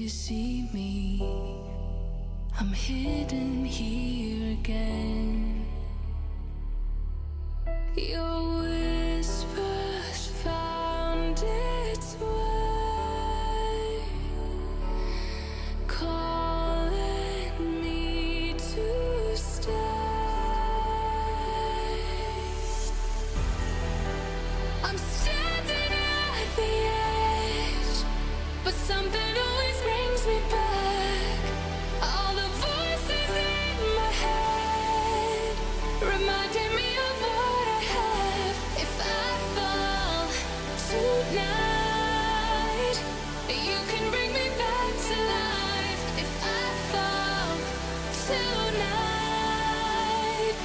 you see me? I'm hidden here again. Your whispers found its way, calling me to stay. I'm standing at the edge, but something always brings me back. All the voices in my head reminding me of what I have. If I fall tonight, you can bring me back to life. If I fall tonight,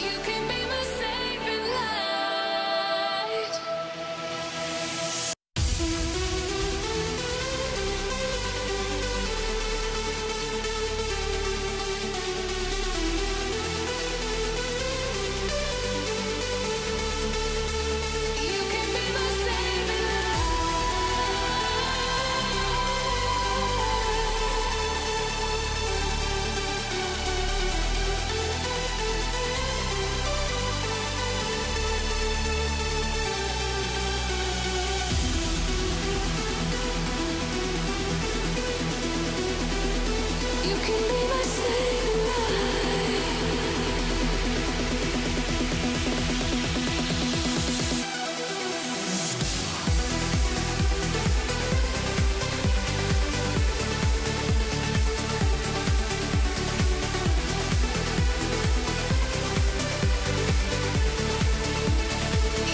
you can be my saving light. You can be my saving You can be my saving light.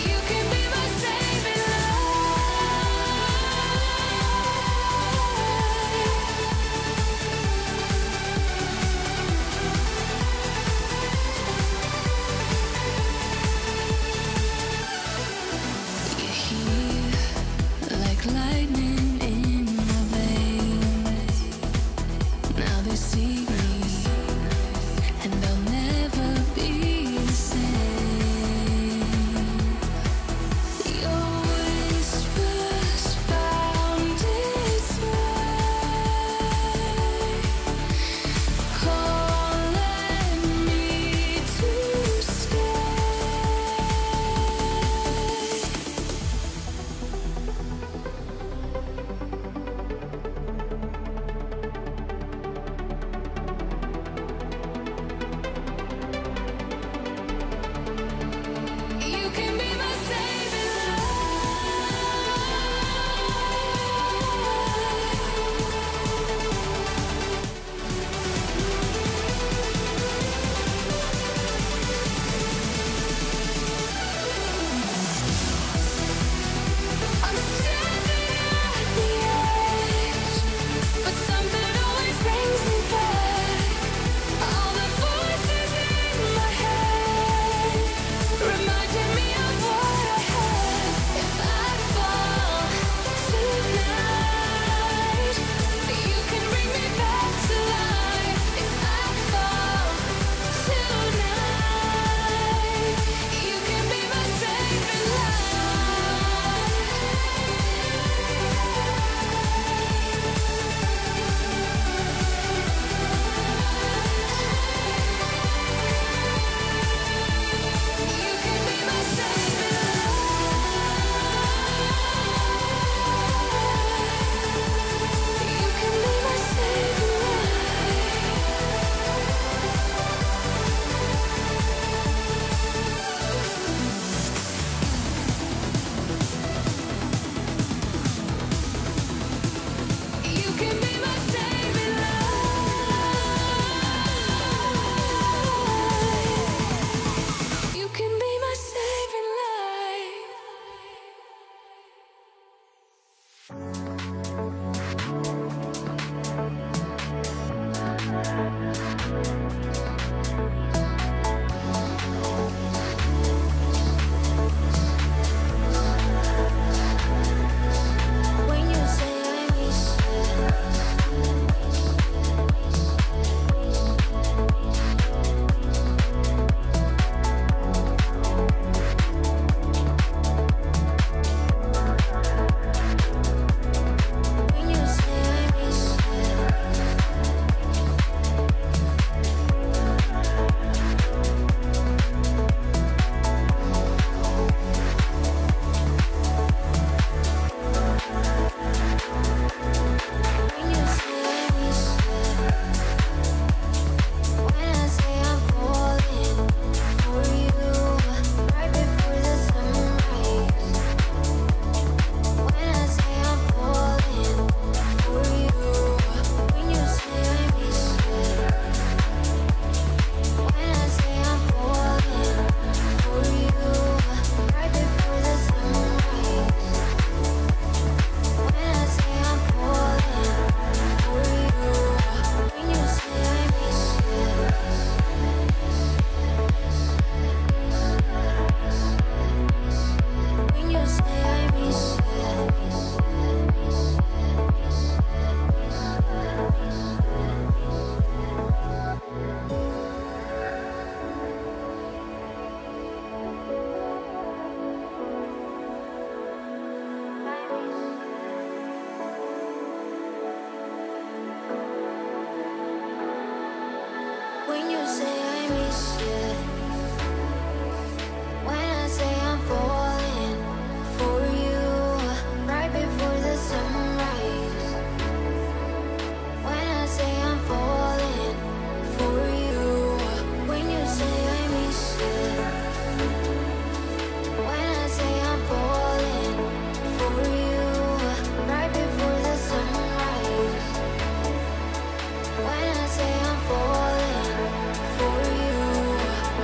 You can be my saving light. say I miss you, when I say I'm falling for you, right before the sunrise. When I say I'm falling for you, when you say I miss you, when I say I'm falling for you, right before the sunrise. When I say I'm falling for you.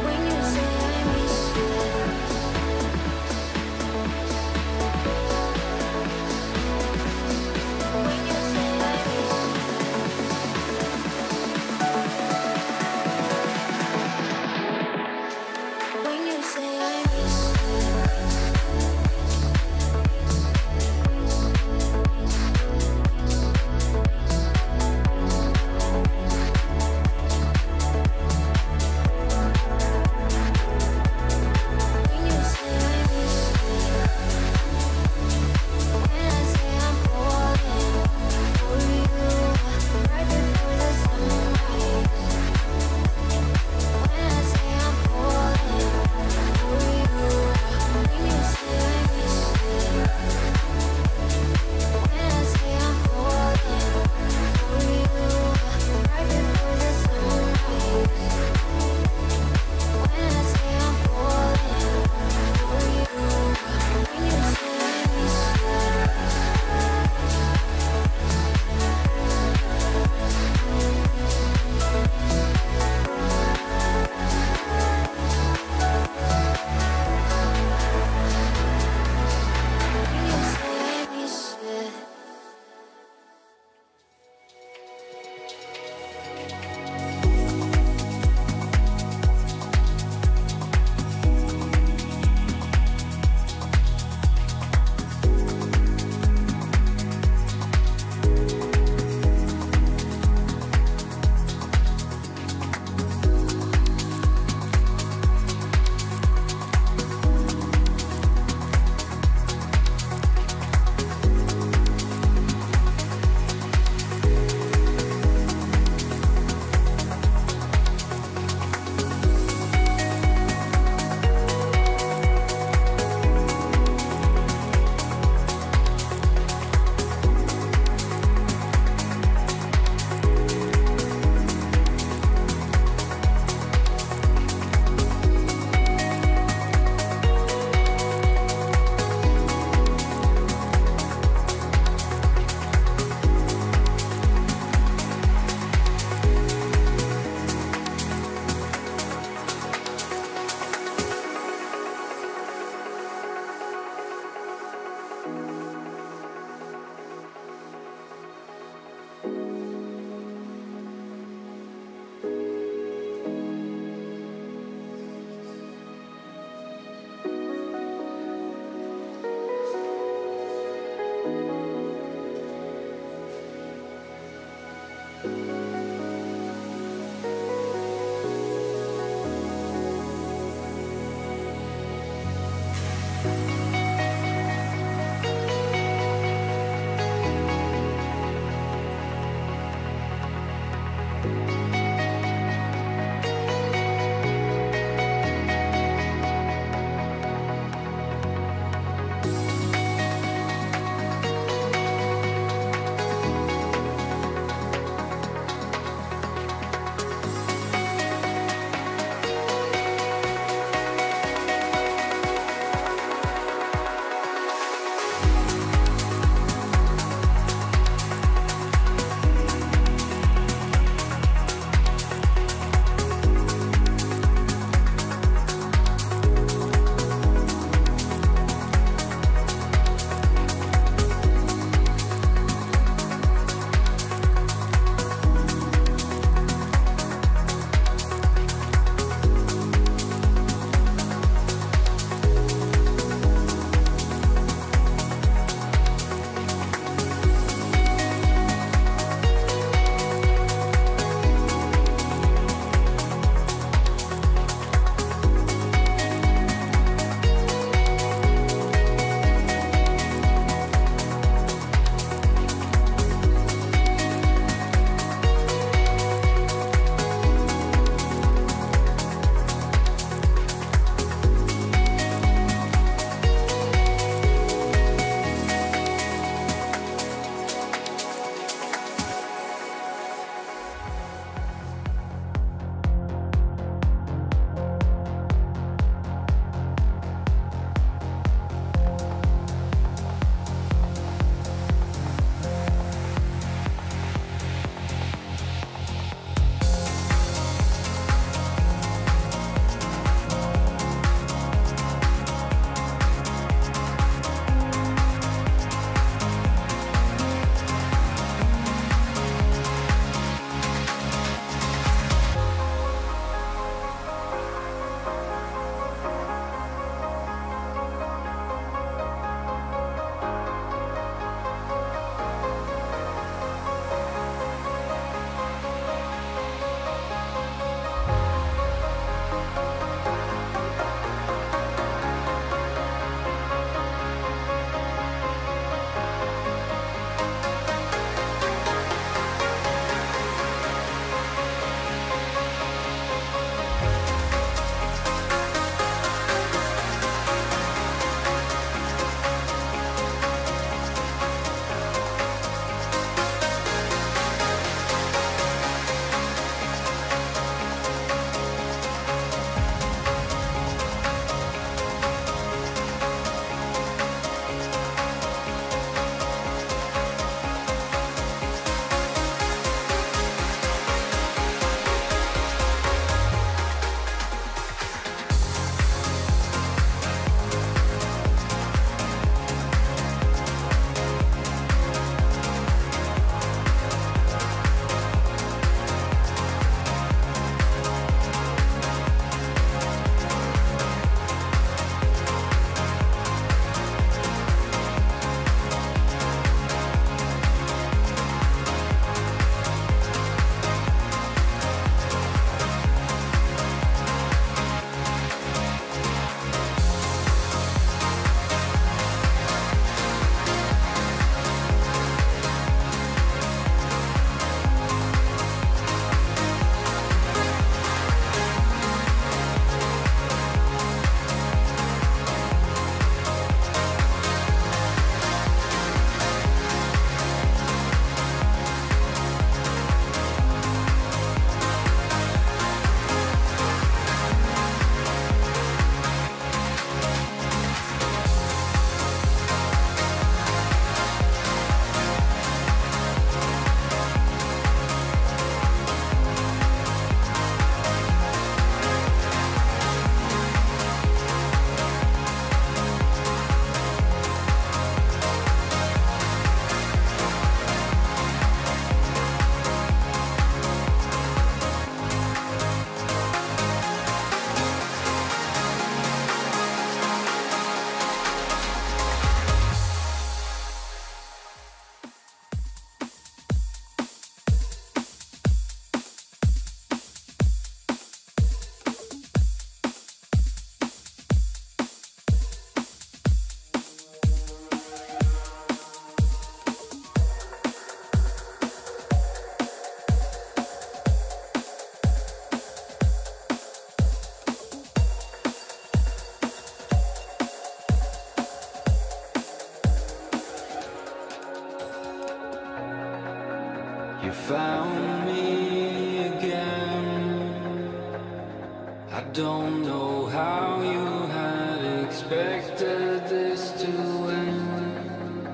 don't know how you had expected this to end,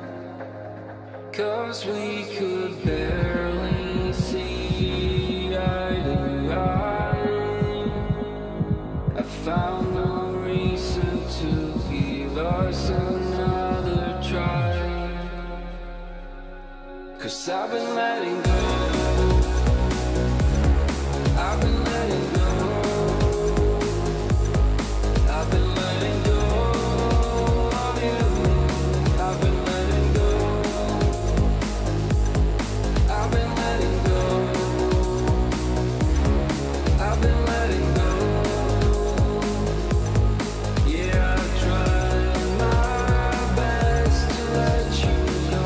'cause we could barely see eye to eye. I found no reason to give us another try, 'cause I've been letting go. I've been letting go. I've been letting go of you. I've been letting go. I've been letting go. I've been letting go. Yeah, I've tried my best to let you go.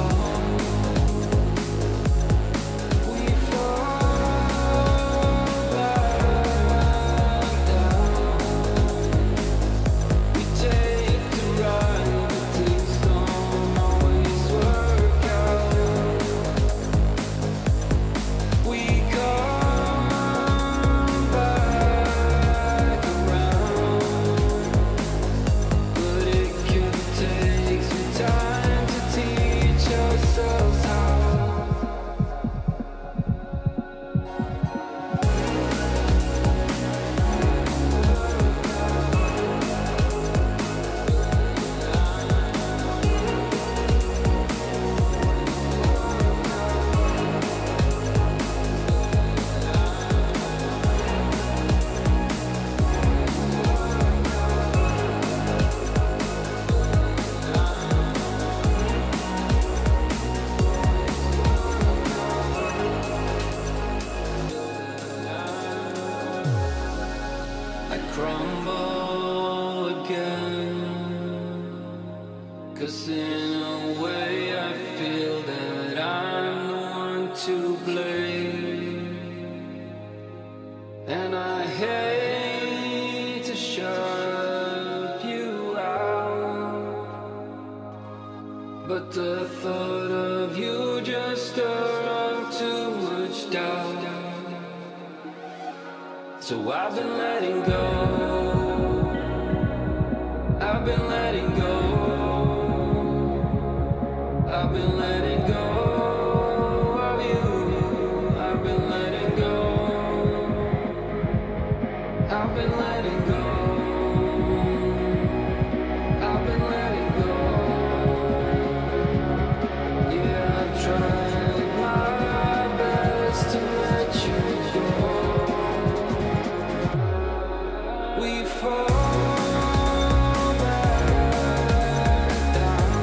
We fall back down. We take the ride, but things don't always work out. We come back around, but it can take some time to teach ourselves how. I crumble again, 'cause in a way I feel that I'm the one to blame. And I hate to shut you out, but the thought of you just stirred up too much doubt. So I've been letting go. I've been letting go. I've been letting go of you. I've been letting go. I've been letting go. I've been letting go. Yeah, I've tried my best to let you go. We fall back down.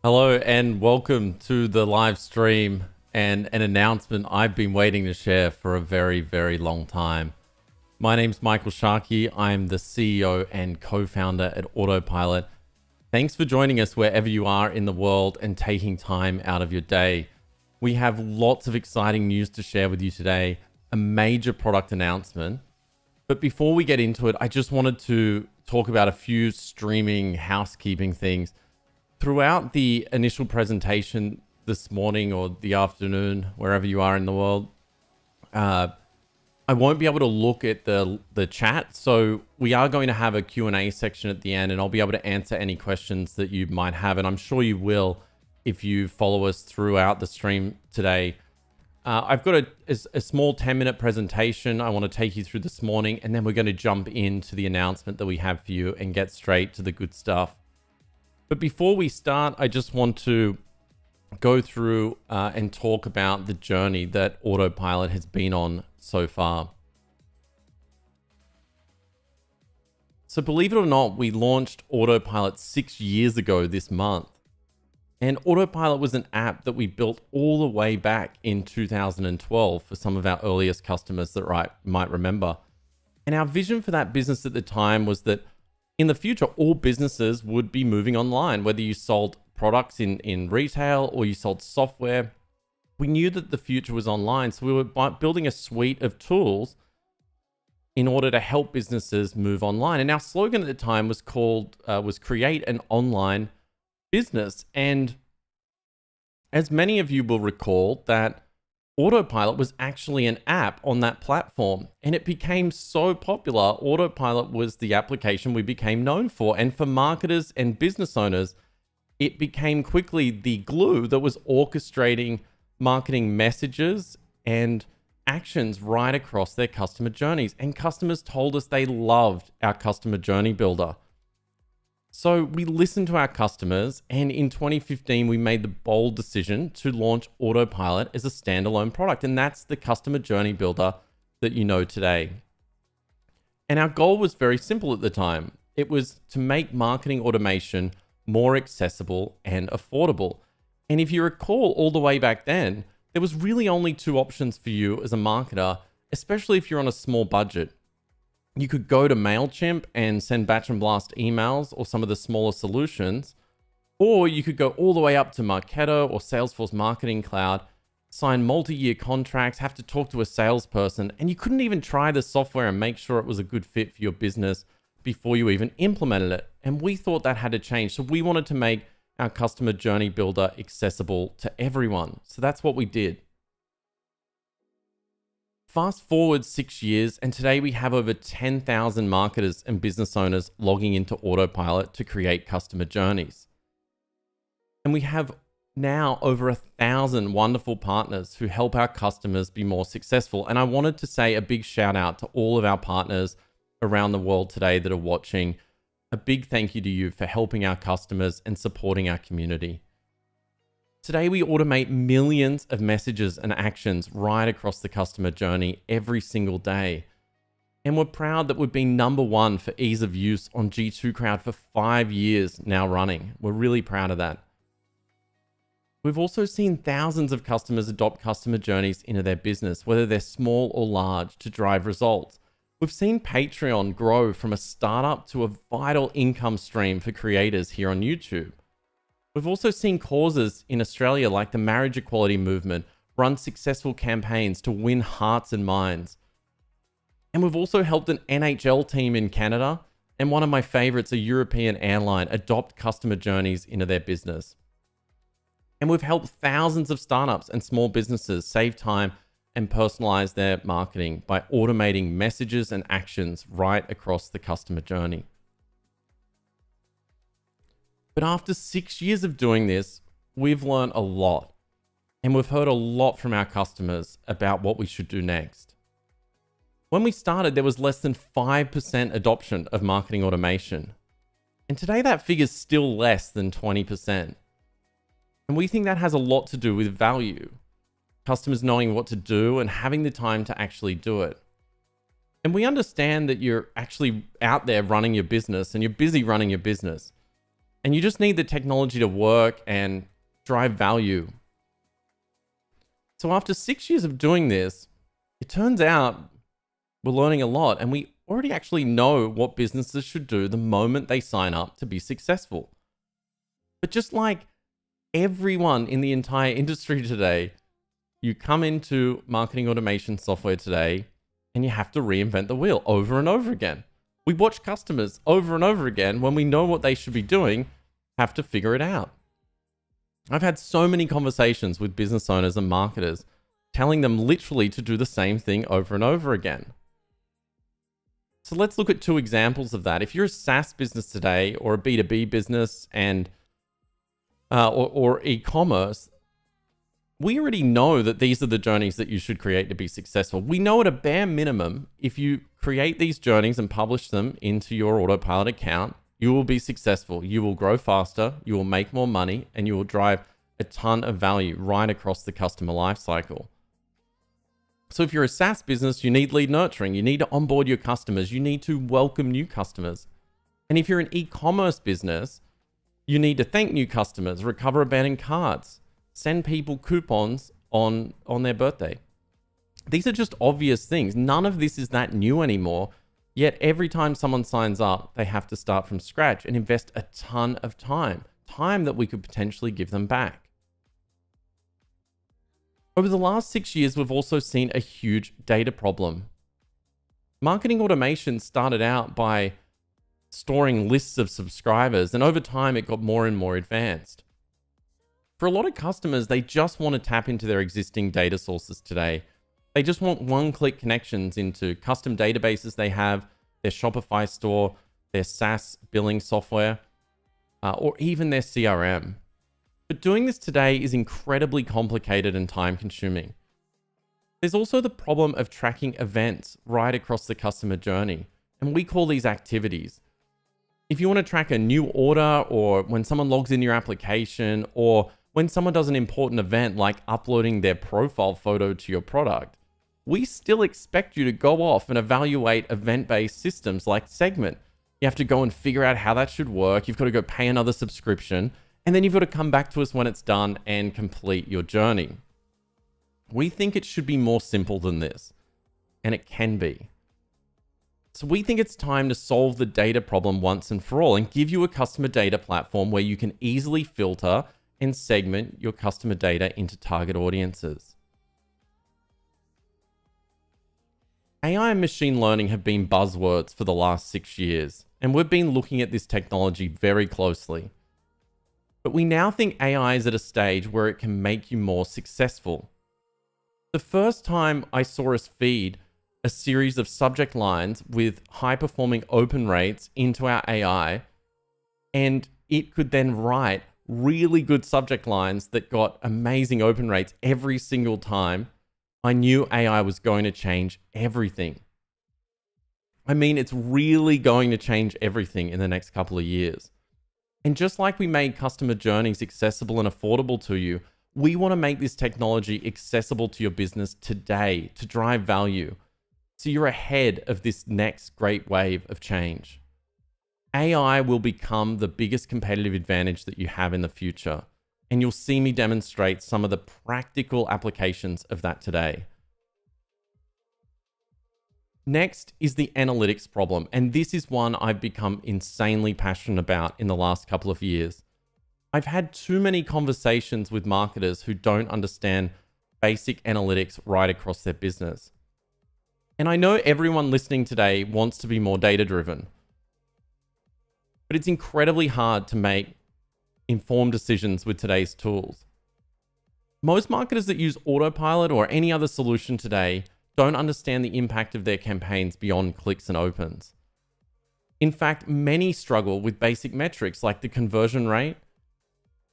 Hello and welcome to the live stream and an announcement I've been waiting to share for a very, very long time. My name's Michael Sharkey. I'm the CEO and co-founder at Autopilot. Thanks for joining us wherever you are in the world and taking time out of your day. We have lots of exciting news to share with you today, a major product announcement. But before we get into it, I just wanted to talk about a few streaming housekeeping things. Throughout the initial presentation this morning or the afternoon, wherever you are in the world, I won't be able to look at the chat. So we are going to have a Q&A section at the end, and I'll be able to answer any questions that you might have. And I'm sure you will if you follow us throughout the stream today. I've got a small 10-minute presentation I want to take you through this morning, and then we're going to jump into the announcement that we have for you and get straight to the good stuff. But before we start, I just want to go through and talk about the journey that Autopilot has been on so far. So believe it or not, we launched Autopilot 6 years ago this month. And Autopilot was an app that we built all the way back in 2012 for some of our earliest customers that might remember. And our vision for that business at the time was that in the future, all businesses would be moving online, whether you sold products in retail or you sold software. We knew that the future was online, so we were building a suite of tools in order to help businesses move online. And our slogan at the time was create an online business. And as many of you will recall, that Autopilot was actually an app on that platform, and it became so popular. Autopilot was the application we became known for. And for marketers and business owners, it became quickly the glue that was orchestrating marketing messages and actions right across their customer journeys. And customers told us they loved our customer journey builder. So we listened to our customers, and in 2015, we made the bold decision to launch Autopilot as a standalone product. And that's the customer journey builder that you know today. And our goal was very simple at the time. It was to make marketing automation more accessible and affordable. And if you recall, all the way back then, there was really only two options for you as a marketer, especially if you're on a small budget. You could go to MailChimp and send batch and blast emails or some of the smaller solutions, or you could go all the way up to Marketo or Salesforce Marketing Cloud, sign multi-year contracts, have to talk to a salesperson, and you couldn't even try the software and make sure it was a good fit for your business before you even implemented it. And we thought that had to change. So we wanted to make our customer journey builder accessible to everyone. So that's what we did. Fast forward 6 years, and today we have over 10,000 marketers and business owners logging into Autopilot to create customer journeys. And we have now over 1,000 wonderful partners who help our customers be more successful. And I wanted to say a big shout out to all of our partners around the world today that are watching. A big thank you to you for helping our customers and supporting our community. Today, we automate millions of messages and actions right across the customer journey every single day. And we're proud that we've been number one for ease of use on G2 Crowd for 5 years now running. We're really proud of that. We've also seen thousands of customers adopt customer journeys into their business, whether they're small or large, to drive results. We've seen Patreon grow from a startup to a vital income stream for creators here on YouTube. We've also seen causes in Australia like the marriage equality movement run successful campaigns to win hearts and minds. And we've also helped an NHL team in Canada and one of my favorites, a European airline, adopt customer journeys into their business. And we've helped thousands of startups and small businesses save time and personalize their marketing by automating messages and actions right across the customer journey. But after 6 years of doing this, we've learned a lot, and we've heard a lot from our customers about what we should do next. When we started, there was less than 5% adoption of marketing automation. And today that figure's still less than 20%. And we think that has a lot to do with value. Customers knowing what to do and having the time to actually do it. And we understand that you're actually out there running your business and you're busy running your business. And you just need the technology to work and drive value. So after 6 years of doing this, it turns out we're learning a lot, and we already actually know what businesses should do the moment they sign up to be successful. But just like everyone in the entire industry today, you come into marketing automation software today and you have to reinvent the wheel over and over again. We watch customers over and over again when we know what they should be doing, have to figure it out. I've had so many conversations with business owners and marketers telling them literally to do the same thing over and over again. So let's look at 2 examples of that. If you're a SaaS business today or a B2B business and or e-commerce, we already know that these are the journeys that you should create to be successful. We know at a bare minimum, if you create these journeys and publish them into your Autopilot account, you will be successful. You will grow faster, you will make more money, and you will drive a ton of value right across the customer lifecycle. So if you're a SaaS business, you need lead nurturing. You need to onboard your customers. You need to welcome new customers. And if you're an e-commerce business, you need to thank new customers, recover abandoned carts, send people coupons on their birthday. These are just obvious things. None of this is that new anymore. Yet every time someone signs up, they have to start from scratch and invest a ton of time that we could potentially give them back. Over the last 6 years, we've also seen a huge data problem. Marketing automation started out by storing lists of subscribers, and over time it got more and more advanced. For a lot of customers, they just want to tap into their existing data sources today. They just want one-click connections into custom databases they have, their Shopify store, their SaaS billing software, or even their CRM. But doing this today is incredibly complicated and time-consuming. There's also the problem of tracking events right across the customer journey, and we call these activities. If you want to track a new order, or when someone logs in your application, or when someone does an important event like uploading their profile photo to your product, we still expect you to go off and evaluate event-based systems like Segment. You have to go and figure out how that should work. You've got to go pay another subscription, and then you've got to come back to us when it's done and complete your journey. We think it should be more simple than this, and it can be. So we think it's time to solve the data problem once and for all and give you a customer data platform where you can easily filter and segment your customer data into target audiences. AI and machine learning have been buzzwords for the last 6 years, and we've been looking at this technology very closely. But we now think AI is at a stage where it can make you more successful. The first time I saw us feed a series of subject lines with high-performing open rates into our AI, and it could then write really good subject lines that got amazing open rates every single time, I knew AI was going to change everything. I mean, it's really going to change everything in the next couple of years. And just like we made customer journeys accessible and affordable to you, We want to make this technology accessible to your business today to drive value, so you're ahead of this next great wave of change. AI will become the biggest competitive advantage that you have in the future, and you'll see me demonstrate some of the practical applications of that today. Next is the analytics problem, and this is one I've become insanely passionate about in the last couple of years. I've had too many conversations with marketers who don't understand basic analytics right across their business. And I know everyone listening today wants to be more data-driven, but it's incredibly hard to make informed decisions with today's tools. Most marketers that use Autopilot or any other solution today don't understand the impact of their campaigns beyond clicks and opens. In fact, many struggle with basic metrics like the conversion rate,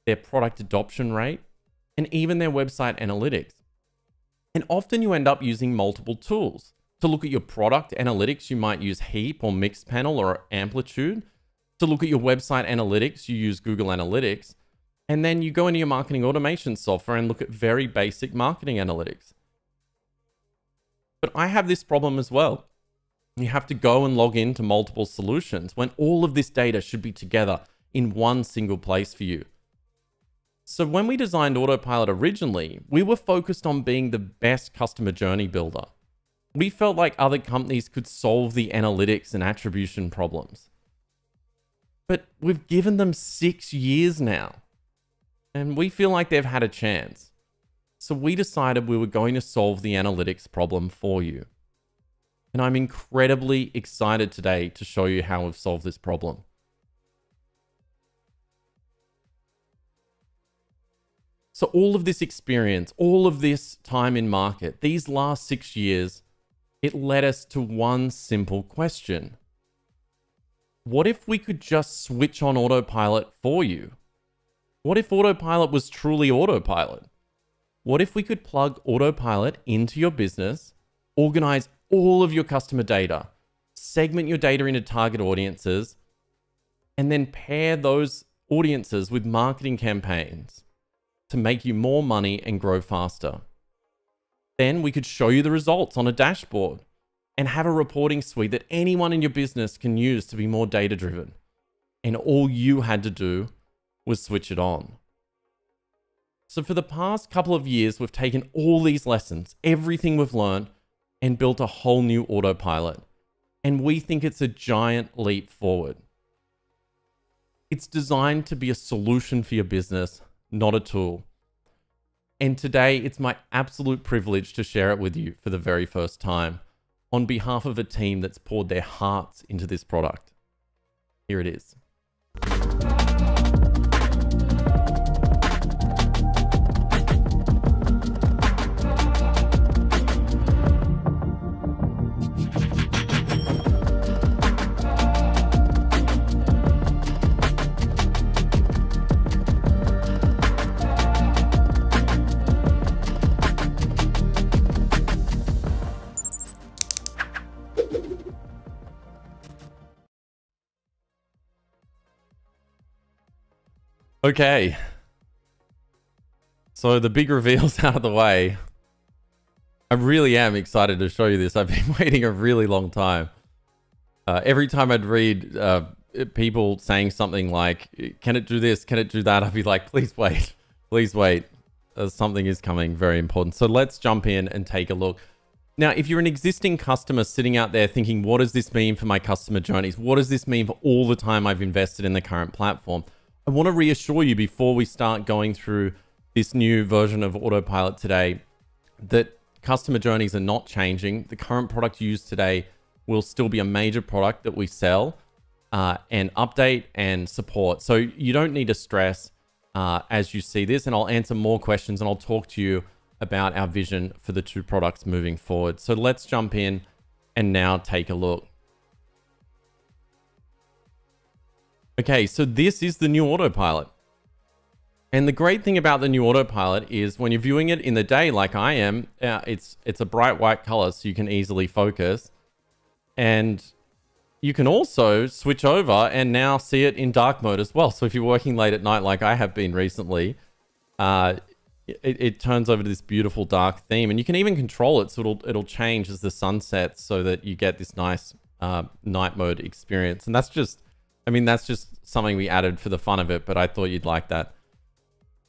their product adoption rate, and even their website analytics. And often you end up using multiple tools. To look at your product analytics, you might use Heap or Mixpanel or Amplitude. To look at your website analytics, you use Google Analytics. And then you go into your marketing automation software and look at very basic marketing analytics. But I have this problem as well. You have to go and log into multiple solutions when all of this data should be together in one single place for you. So when we designed Autopilot originally, we were focused on being the best customer journey builder. We felt like other companies could solve the analytics and attribution problems. But we've given them 6 years now, and we feel like they've had a chance. So we decided we were going to solve the analytics problem for you. And I'm incredibly excited today to show you how we've solved this problem. So all of this experience, all of this time in market, these last 6 years, it led us to one simple question. What if we could just switch on Autopilot for you? What if Autopilot was truly Autopilot? What if we could plug Autopilot into your business, organize all of your customer data, segment your data into target audiences, and then pair those audiences with marketing campaigns to make you more money and grow faster? Then we could show you the results on a dashboard and have a reporting suite that anyone in your business can use to be more data-driven. And all you had to do was switch it on. So for the past couple of years, we've taken all these lessons, everything we've learned, and built a whole new Autopilot. And we think it's a giant leap forward. It's designed to be a solution for your business, not a tool. And today, it's my absolute privilege to share it with you for the very first time on behalf of a team that's poured their hearts into this product. Here it is. Okay, so the big reveal's out of the way. I really am excited to show you this. I've been waiting a really long time. Every time I'd read people saying something like, can it do this, can it do that? I'd be like, please wait, please wait. Something is coming very important. So let's jump in and take a look. Now, if you're an existing customer sitting out there thinking, what does this mean for my customer journeys? What does this mean for all the time I've invested in the current platform? I want to reassure you before we start going through this new version of Autopilot today that customer journeys are not changing. The current product you use today will still be a major product that we sell and update and support. So you don't need to stress as you see this, and I'll answer more questions and I'll talk to you about our vision for the two products moving forward. So let's jump in and now take a look. Okay, so this is the new Autopilot. And the great thing about the new Autopilot is when you're viewing it in the day like I am, it's a bright white color so you can easily focus. And you can also switch over and now see it in dark mode as well. So if you're working late at night like I have been recently, it turns over to this beautiful dark theme, and you can even control it so it'll change as the sun sets, so that you get this nice night mode experience. And that's just, I mean, that's just something we added for the fun of it, but I thought you'd like that.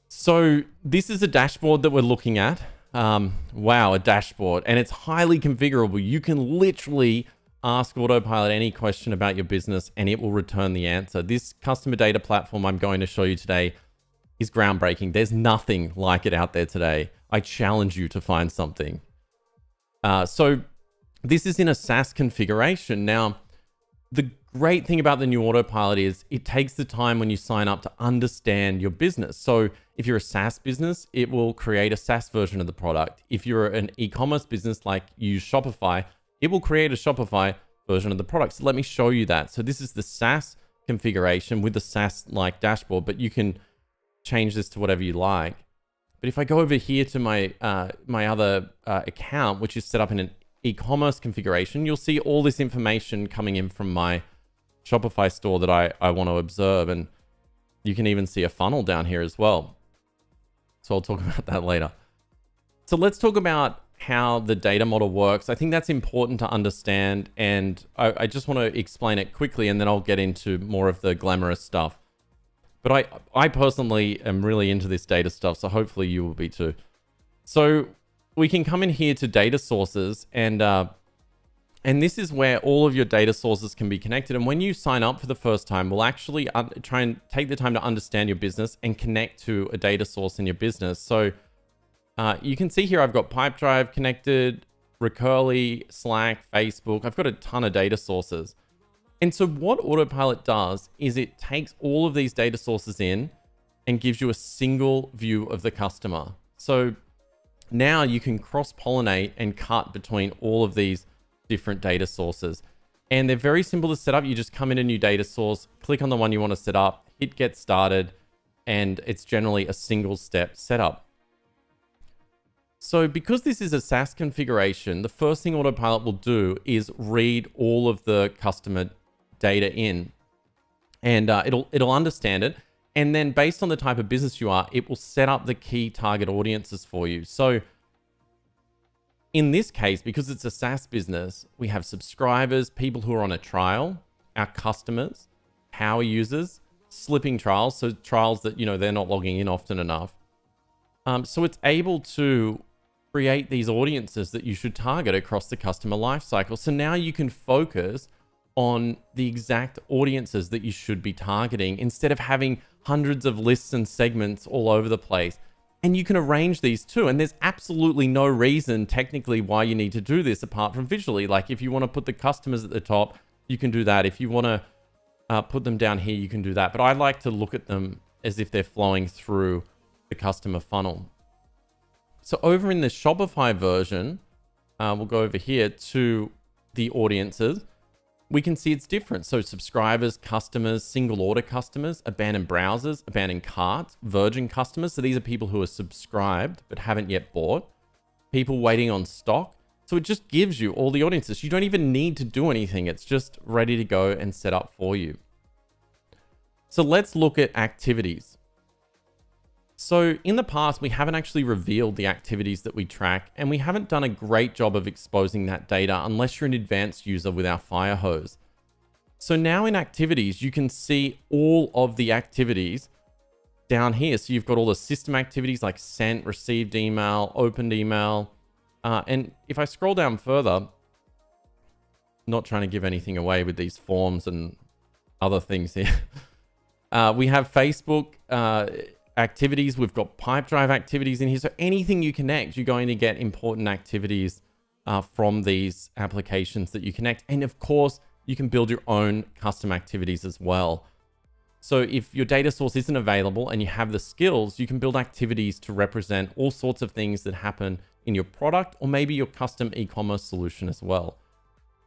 So this is a dashboard that we're looking at. Wow, a dashboard, and it's highly configurable. You can literally ask Autopilot any question about your business and it will return the answer. This customer data platform I'm going to show you today is groundbreaking. There's nothing like it out there today. I challenge you to find something. So this is in a SaaS configuration. Now, the great thing about the new Autopilot is it takes the time when you sign up to understand your business. So if you're a SaaS business, it will create a SaaS version of the product. If you're an e-commerce business like you use Shopify, it will create a Shopify version of the product. So let me show you that. So this is the SaaS configuration with the SaaS-like dashboard, but you can change this to whatever you like. But if I go over here to my my other account, which is set up in an e-commerce configuration, you'll see all this information coming in from my Shopify store that I want to observe. And you can even see a funnel down here as well. So I'll talk about that later. So let's talk about how the data model works. I think that's important to understand, and I just want to explain it quickly, and then I'll get into more of the glamorous stuff. But I personally am really into this data stuff, so hopefully you will be too. So we can come in here to data sources, and this is where all of your data sources can be connected. And when you sign up for the first time, we'll actually try and take the time to understand your business and connect to a data source in your business. So you can see here I've got Pipedrive connected, Recurly, Slack, Facebook. I've got a ton of data sources. And so what Autopilot does is it takes all of these data sources in and gives you a single view of the customer. So now you can cross-pollinate and cut between all of these different data sources. And they're very simple to set up. You just come in a new data source, click on the one you want to set up, hit get started, and it's generally a single step setup. So because this is a SaaS configuration, the first thing Autopilot will do is read all of the customer data in, and it'll understand it. And then based on the type of business you are, it will set up the key target audiences for you. So in this case, because it's a SaaS business, we have subscribers, people who are on a trial, our customers, power users, slipping trials, so trials that, you know, they're not logging in often enough. So it's able to create these audiences that you should target across the customer lifecycle. So now you can focus on the exact audiences that you should be targeting instead of having hundreds of lists and segments all over the place. And you can arrange these too. And there's absolutely no reason technically why you need to do this apart from visually. Like if you want to put the customers at the top, you can do that. If you want to put them down here, you can do that. But I like to look at them as if they're flowing through the customer funnel. So over in the Shopify version, we'll go over here to the audiences. We can see it's different. So subscribers, customers, single order customers, abandoned browsers, abandoned carts, virgin customers. So these are people who are subscribed but haven't yet bought. People waiting on stock. So it just gives you all the audiences. You don't even need to do anything. It's just ready to go and set up for you. So let's look at activities. So in the past, we haven't actually revealed the activities that we track, and we haven't done a great job of exposing that data unless you're an advanced user with our Firehose. So now in activities, you can see all of the activities down here. So you've got all the system activities like sent, received email, opened email. And if I scroll down further, not trying to give anything away with these forms and other things here. We have Facebook activities. We've got Pipedrive activities in here. So anything you connect, you're going to get important activities from these applications that you connect. And of course, you can build your own custom activities as well. So if your data source isn't available and you have the skills, you can build activities to represent all sorts of things that happen in your product or maybe your custom e-commerce solution as well.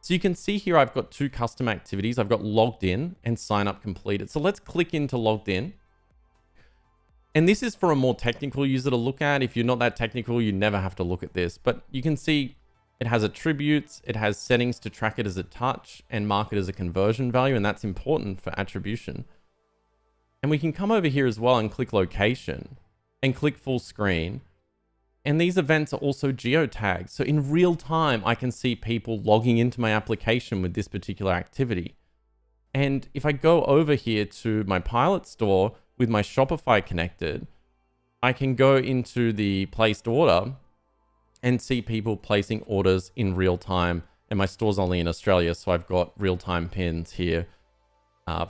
So you can see here, I've got two custom activities. I've got logged in and sign up completed. So let's click into logged in. And this is for a more technical user to look at. If you're not that technical, you never have to look at this. But you can see it has attributes, it has settings to track it as a touch and mark it as a conversion value. And that's important for attribution. And we can come over here as well and click location. and click full screen. And these events are also geotagged. So in real time, I can see people logging into my application with this particular activity. And if I go over here to my Pilot store with my Shopify connected, I can go into the placed order and see people placing orders in real time. And my store's only in Australia, so I've got real-time pins here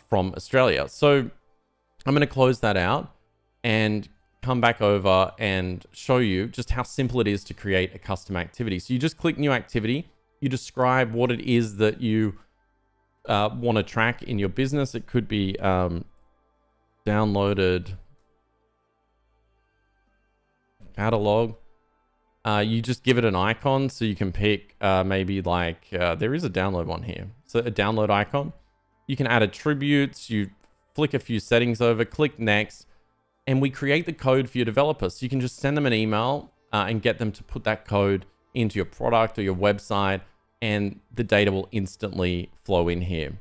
from Australia. So I'm going to close that out and come back over and show you just how simple it is to create a custom activity. So you just click new activity, you describe what it is that you want to track in your business. It could be downloaded catalog. You just give it an icon, so you can pick maybe like, there is a download one here. So a download icon. You can add attributes, you flick a few settings over, click next, and we create the code for your developers. So you can just send them an email and get them to put that code into your product or your website, and the data will instantly flow in here.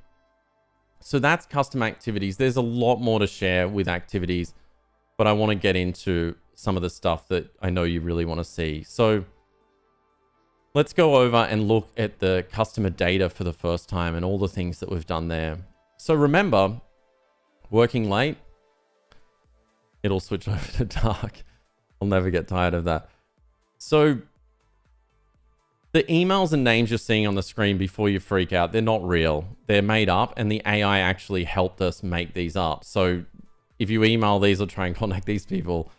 So that's custom activities. There's a lot more to share with activities, but I want to get into some of the stuff that I know you really want to see. So let's go over and look at the customer data for the first time and all the things that we've done there. So remember, working late, it'll switch over to dark. I'll never get tired of that. So the emails and names you're seeing on the screen, before you freak out, they're not real. They're made up, and the AI actually helped us make these up. So if you email these or try and contact these people,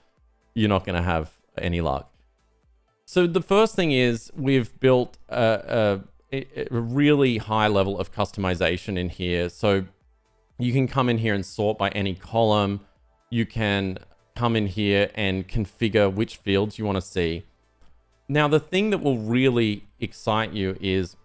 you're not going to have any luck. So the first thing is we've built a really high level of customization in here. So you can come in here and sort by any column. You can come in here and configure which fields you want to see. Now, the thing that will really excite you is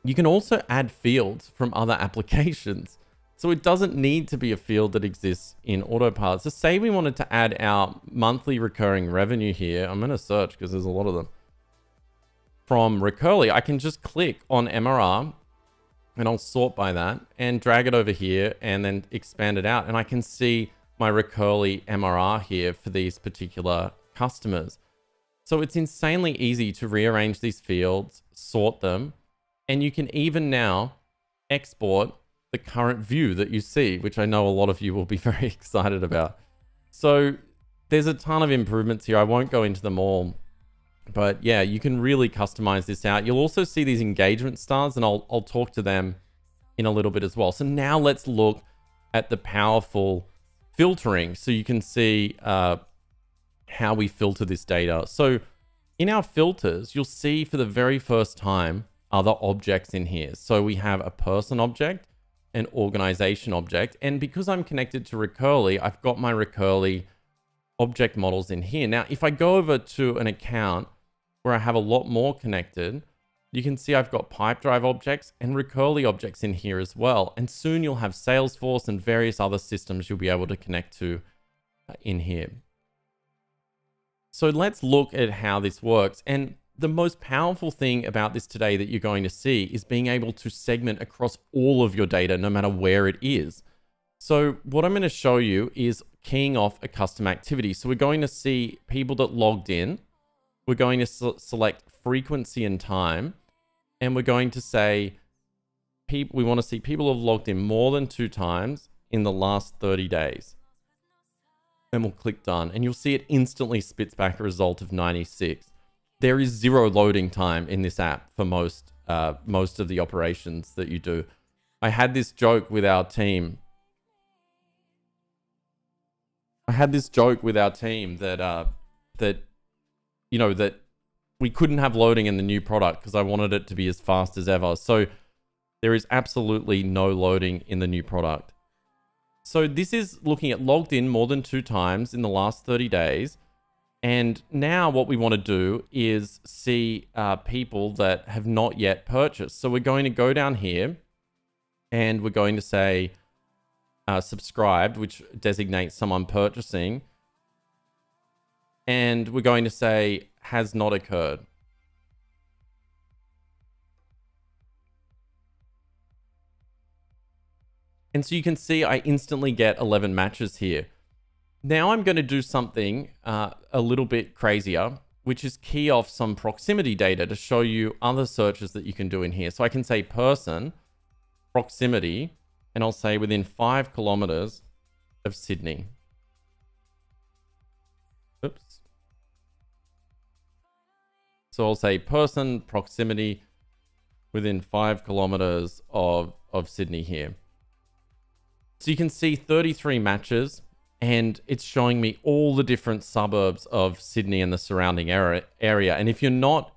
you can also add fields from other applications. So it doesn't need to be a field that exists in Autopilot. So say we wanted to add our monthly recurring revenue here. I'm going to search because there's a lot of them. From Recurly, I can just click on MRR and I'll sort by that and drag it over here and then expand it out. And I can see my Recurly MRR here for these particular customers. So it's insanely easy to rearrange these fields, sort them, and you can even now export the current view that you see, which I know a lot of you will be very excited about. So there's a ton of improvements here. I won't go into them all, but yeah, you can really customize this out. You'll also see these engagement stars, and I'll talk to them in a little bit as well. So now let's look at the powerful filtering, so you can see how we filter this data. So in our filters, you'll see for the very first time other objects in here. So we have a person object, an organization object, and because I'm connected to Recurly, I've got my Recurly object models in here. Now, if I go over to an account where I have a lot more connected, you can see I've got Pipedrive objects and Recurly objects in here as well. And soon you'll have Salesforce and various other systems you'll be able to connect to in here. So let's look at how this works. And the most powerful thing about this today that you're going to see is being able to segment across all of your data, no matter where it is. So what I'm going to show you is keying off a custom activity. So we're going to see people that logged in. We're going to select frequency and time. And we're going to say, we want to see people who have logged in more than 2 times in the last 30 days. And we'll click done. And you'll see it instantly spits back a result of 96. There is 0 loading time in this app for most of the operations that you do. I had this joke with our team. that that we couldn't have loading in the new product because I wanted it to be as fast as ever. So there is absolutely no loading in the new product. So this is looking at logged in more than 2 times in the last 30 days. And now what we want to do is see people that have not yet purchased. So we're going to go down here and we're going to say subscribed, which designates someone purchasing. And we're going to say has not occurred. And so you can see I instantly get 11 matches here. Now I'm going to do something a little bit crazier, which is key off some proximity data to show you other searches that you can do in here. So I can say person, proximity, and I'll say within 5 kilometers of Sydney. Oops. So I'll say person, proximity, within 5 kilometers of Sydney here. So you can see 33 matches, and it's showing me all the different suburbs of Sydney and the surrounding area. And if you're not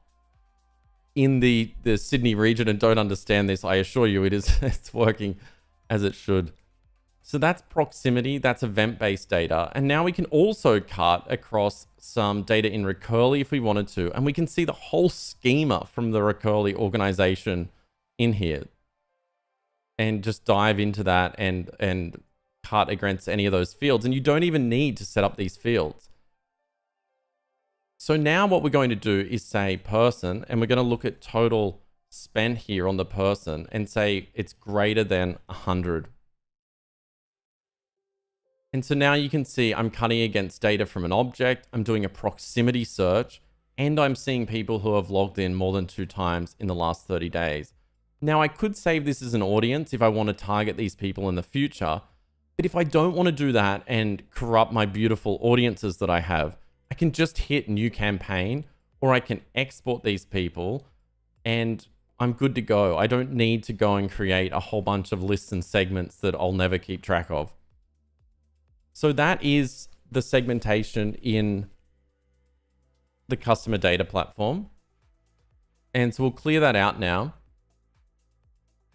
in the Sydney region and don't understand this, I assure you it's working as it should. So that's proximity, that's event-based data. And now we can also cut across some data in Recurly if we wanted to. And we can see the whole schema from the Recurly organization in here. And just dive into that and cut against any of those fields. And you don't even need to set up these fields. So now what we're going to do is say person, and we're going to look at total spent here on the person and say it's greater than 100. And so now you can see I'm cutting against data from an object, I'm doing a proximity search, and I'm seeing people who have logged in more than 2 times in the last 30 days. Now I could save this as an audience if I want to target these people in the future, but if I don't want to do that and corrupt my beautiful audiences that I have, I can just hit new campaign, or I can export these people and I'm good to go. I don't need to go and create a whole bunch of lists and segments that I'll never keep track of. So that is the segmentation in the customer data platform. And so we'll clear that out now.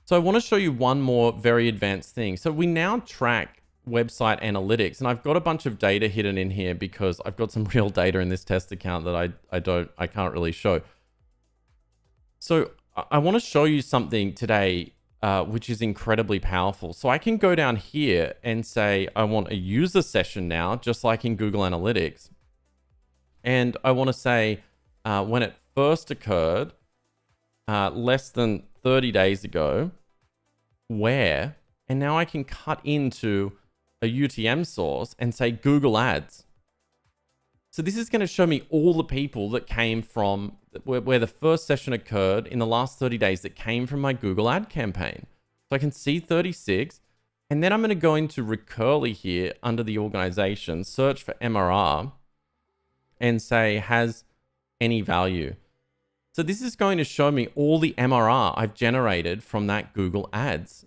So I want to show you one more very advanced thing. So we now track website analytics, and I've got a bunch of data hidden in here because I've got some real data in this test account that I can't really show. So I want to show you something today which is incredibly powerful. So I can go down here and say, I want a user session now, just like in Google Analytics. And I want to say when it first occurred, less than 30 days ago, where, and now I can cut into a UTM source and say Google Ads. So this is going to show me all the people that came from where the first session occurred in the last 30 days that came from my Google ad campaign. So I can see 36, and then I'm going to go into Recurly here under the organization, search for MRR, and say has any value. So this is going to show me all the MRR I've generated from that Google Ads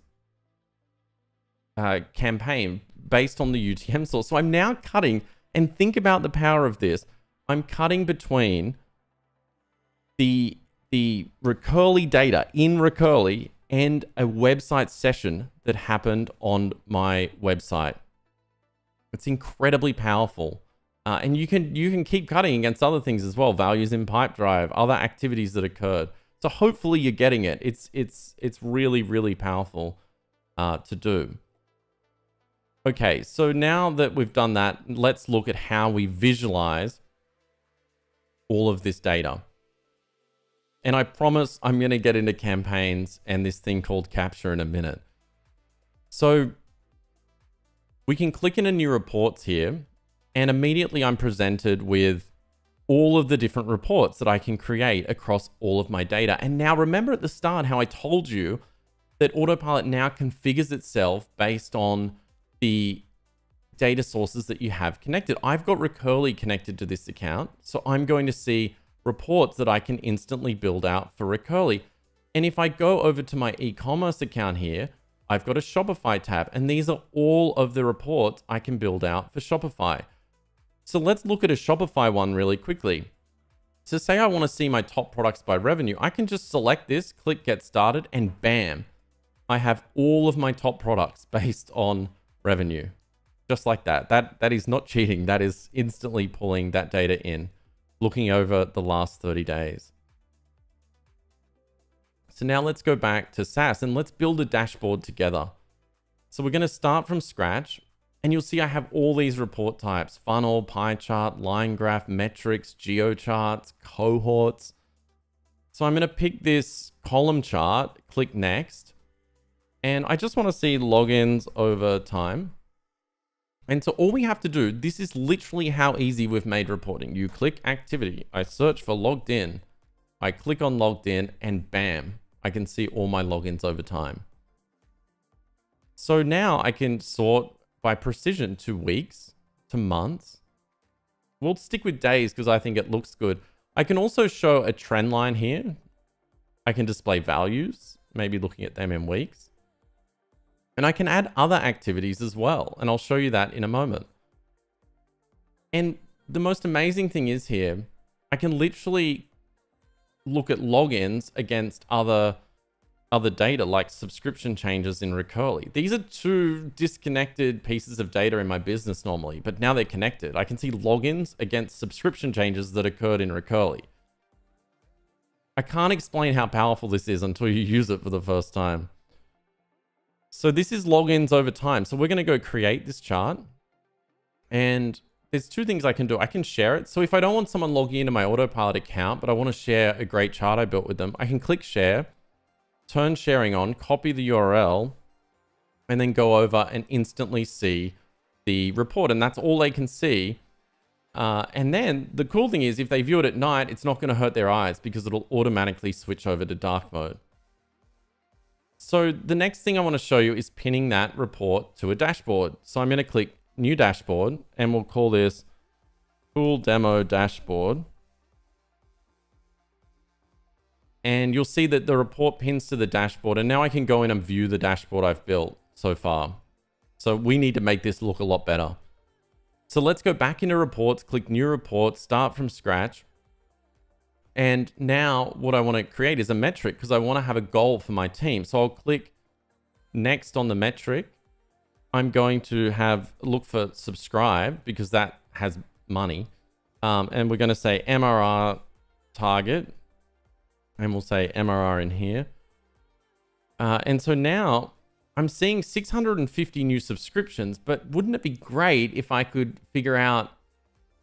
campaign based on the UTM source. So I'm now cutting, and think about the power of this. I'm cutting between the Recurly data in Recurly and a website session that happened on my website. It's incredibly powerful. And you can keep cutting against other things as well, values in Pipedrive, other activities that occurred. So hopefully you're getting it. It's really, really powerful to do. Okay, so now that we've done that, let's look at how we visualize all of this data. And I promise I'm going to get into campaigns and this thing called capture in a minute. So we can click into new reports here, and immediately I'm presented with all of the different reports that I can create across all of my data. And now remember at the start how I told you that Autopilot now configures itself based on the data sources that you have connected. I've got Recurly connected to this account, so I'm going to see reports that I can instantly build out for Recurly. And if I go over to my e-commerce account here, I've got a Shopify tab, and these are all of the reports I can build out for Shopify. So let's look at a Shopify one really quickly. So say I want to see my top products by revenue. I can just select this, click get started, and bam, I have all of my top products based on revenue. Just like that. That is not cheating. That is instantly pulling that data in, looking over the last 30 days. So now let's go back to SaaS and let's build a dashboard together. So we're going to start from scratch, and you'll see I have all these report types: funnel, pie chart, line graph, metrics, geocharts, cohorts. So I'm going to pick this column chart, click next, and I just want to see logins over time. And so all we have to do, this is literally how easy we've made reporting. You click activity, I search for logged in, I click on logged in, and bam, I can see all my logins over time. So now I can sort by precision to weeks, to months. We'll stick with days because I think it looks good. I can also show a trend line here. I can display values, maybe looking at them in weeks. And I can add other activities as well. And I'll show you that in a moment. And the most amazing thing is here, I can literally look at logins against other data, like subscription changes in Recurly. These are two disconnected pieces of data in my business normally, but now they're connected. I can see logins against subscription changes that occurred in Recurly. I can't explain how powerful this is until you use it for the first time. So this is logins over time. So we're going to go create this chart. And there's two things I can do. I can share it. So if I don't want someone logging into my Autopilot account, but I want to share a great chart I built with them, I can click share, turn sharing on, copy the URL, and then go over and instantly see the report. And that's all they can see. And then the cool thing is if they view it at night, it's not going to hurt their eyes because it'll automatically switch over to dark mode. So the next thing I want to show you is pinning that report to a dashboard. So I'm going to click new dashboard and we'll call this cool demo dashboard. And you'll see that the report pins to the dashboard. And now I can go in and view the dashboard I've built so far. So we need to make this look a lot better. So let's go back into reports, click new report, start from scratch. And now what I want to create is a metric because I want to have a goal for my team. So I'll click next on the metric. I'm going to look for subscribe because that has money. And we're going to say MRR target. And we'll say MRR in here. And so now I'm seeing 650 new subscriptions, but wouldn't it be great if I could figure out,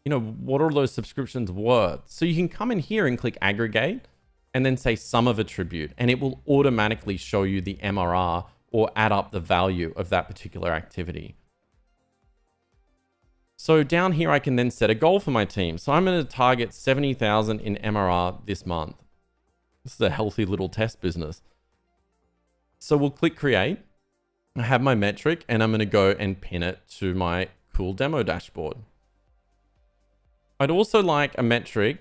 you know, what are those subscriptions worth? So you can come in here and click aggregate and then say sum of attribute, and it will automatically show you the MRR or add up the value of that particular activity. So down here, I can then set a goal for my team. So I'm going to target 70,000 in MRR this month. This is a healthy little test business. So we'll click create. I have my metric and I'm going to go and pin it to my cool demo dashboard. I'd also like a metric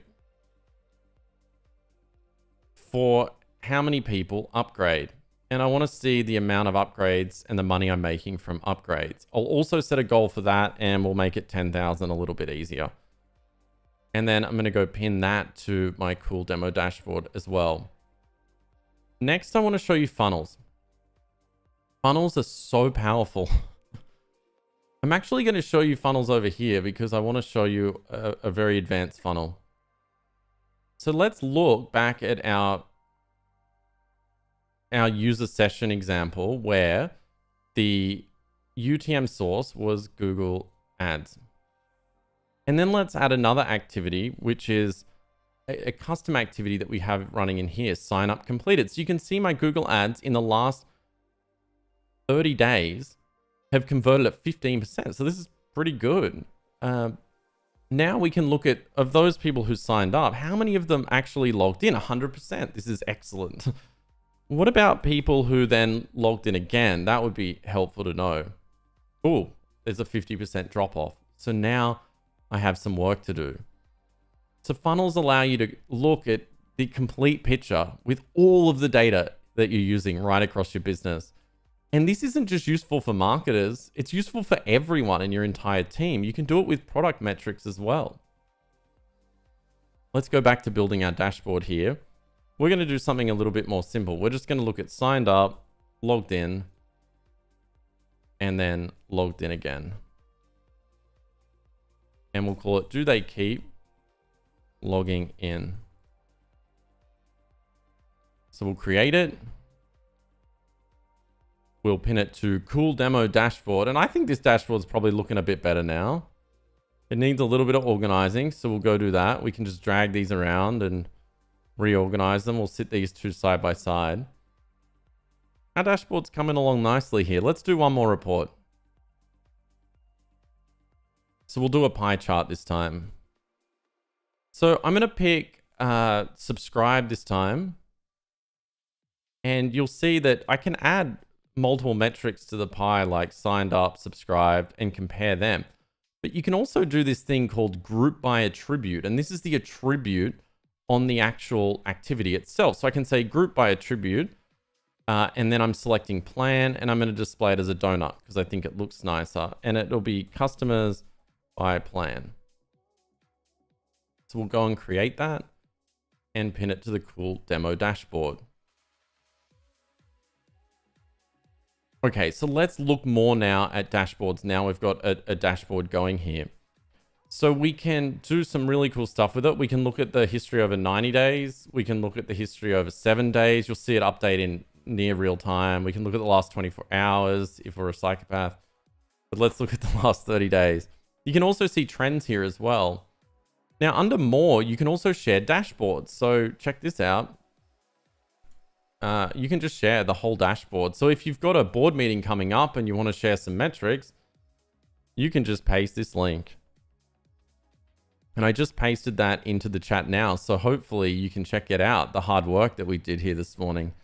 for how many people upgrade. And I want to see the amount of upgrades and the money I'm making from upgrades. I'll also set a goal for that and we'll make it 10,000 a little bit easier. And then I'm going to go pin that to my cool demo dashboard as well. Next, I want to show you funnels. Funnels are so powerful. I'm actually going to show you funnels over here because I want to show you a very advanced funnel. So let's look back at our user session example where the UTM source was Google Ads. And then let's add another activity, which is a custom activity that we have running in here, sign up completed. So you can see my Google Ads in the last 30 days have converted at 15%. So this is pretty good. Now we can look at, of those people who signed up, how many of them actually logged in? 100%. This is excellent. What about people who then logged in again? That would be helpful to know. Oh, there's a 50% drop off. So now I have some work to do. So funnels allow you to look at the complete picture with all of the data that you're using right across your business. And this isn't just useful for marketers, it's useful for everyone in your entire team. You can do it with product metrics as well. Let's go back to building our dashboard here. We're going to do something a little bit more simple. We're just going to look at signed up, logged in, and then logged in again. And we'll call it, do they keep logging in? So we'll create it. We'll pin it to cool demo dashboard. And I think this dashboard is probably looking a bit better now. It needs a little bit of organizing. So we'll go do that. We can just drag these around and reorganize them. We'll sit these two side by side. Our dashboard's coming along nicely here. Let's do one more report. So we'll do a pie chart this time. So I'm going to pick subscribe this time. And you'll see that I can add multiple metrics to the pie, like signed up, subscribed, and compare them. But you can also do this thing called group by attribute. And this is the attribute on the actual activity itself. So I can say group by attribute, and then I'm selecting plan, and I'm going to display it as a donut because I think it looks nicer. And it'll be customers by plan. So we'll go and create that and pin it to the cool demo dashboard. Okay, so let's look more now at dashboards. Now we've got a dashboard going here. So we can do some really cool stuff with it. We can look at the history over 90 days. We can look at the history over 7 days. You'll see it update in near real time. We can look at the last 24 hours if we're a psychopath. But let's look at the last 30 days. You can also see trends here as well. Now under more, you can also share dashboards. So check this out. You can just share the whole dashboard. So if you've got a board meeting coming up and you want to share some metrics, you can just paste this link. And I just pasted that into the chat now. So hopefully you can check it out, the hard work that we did here this morning.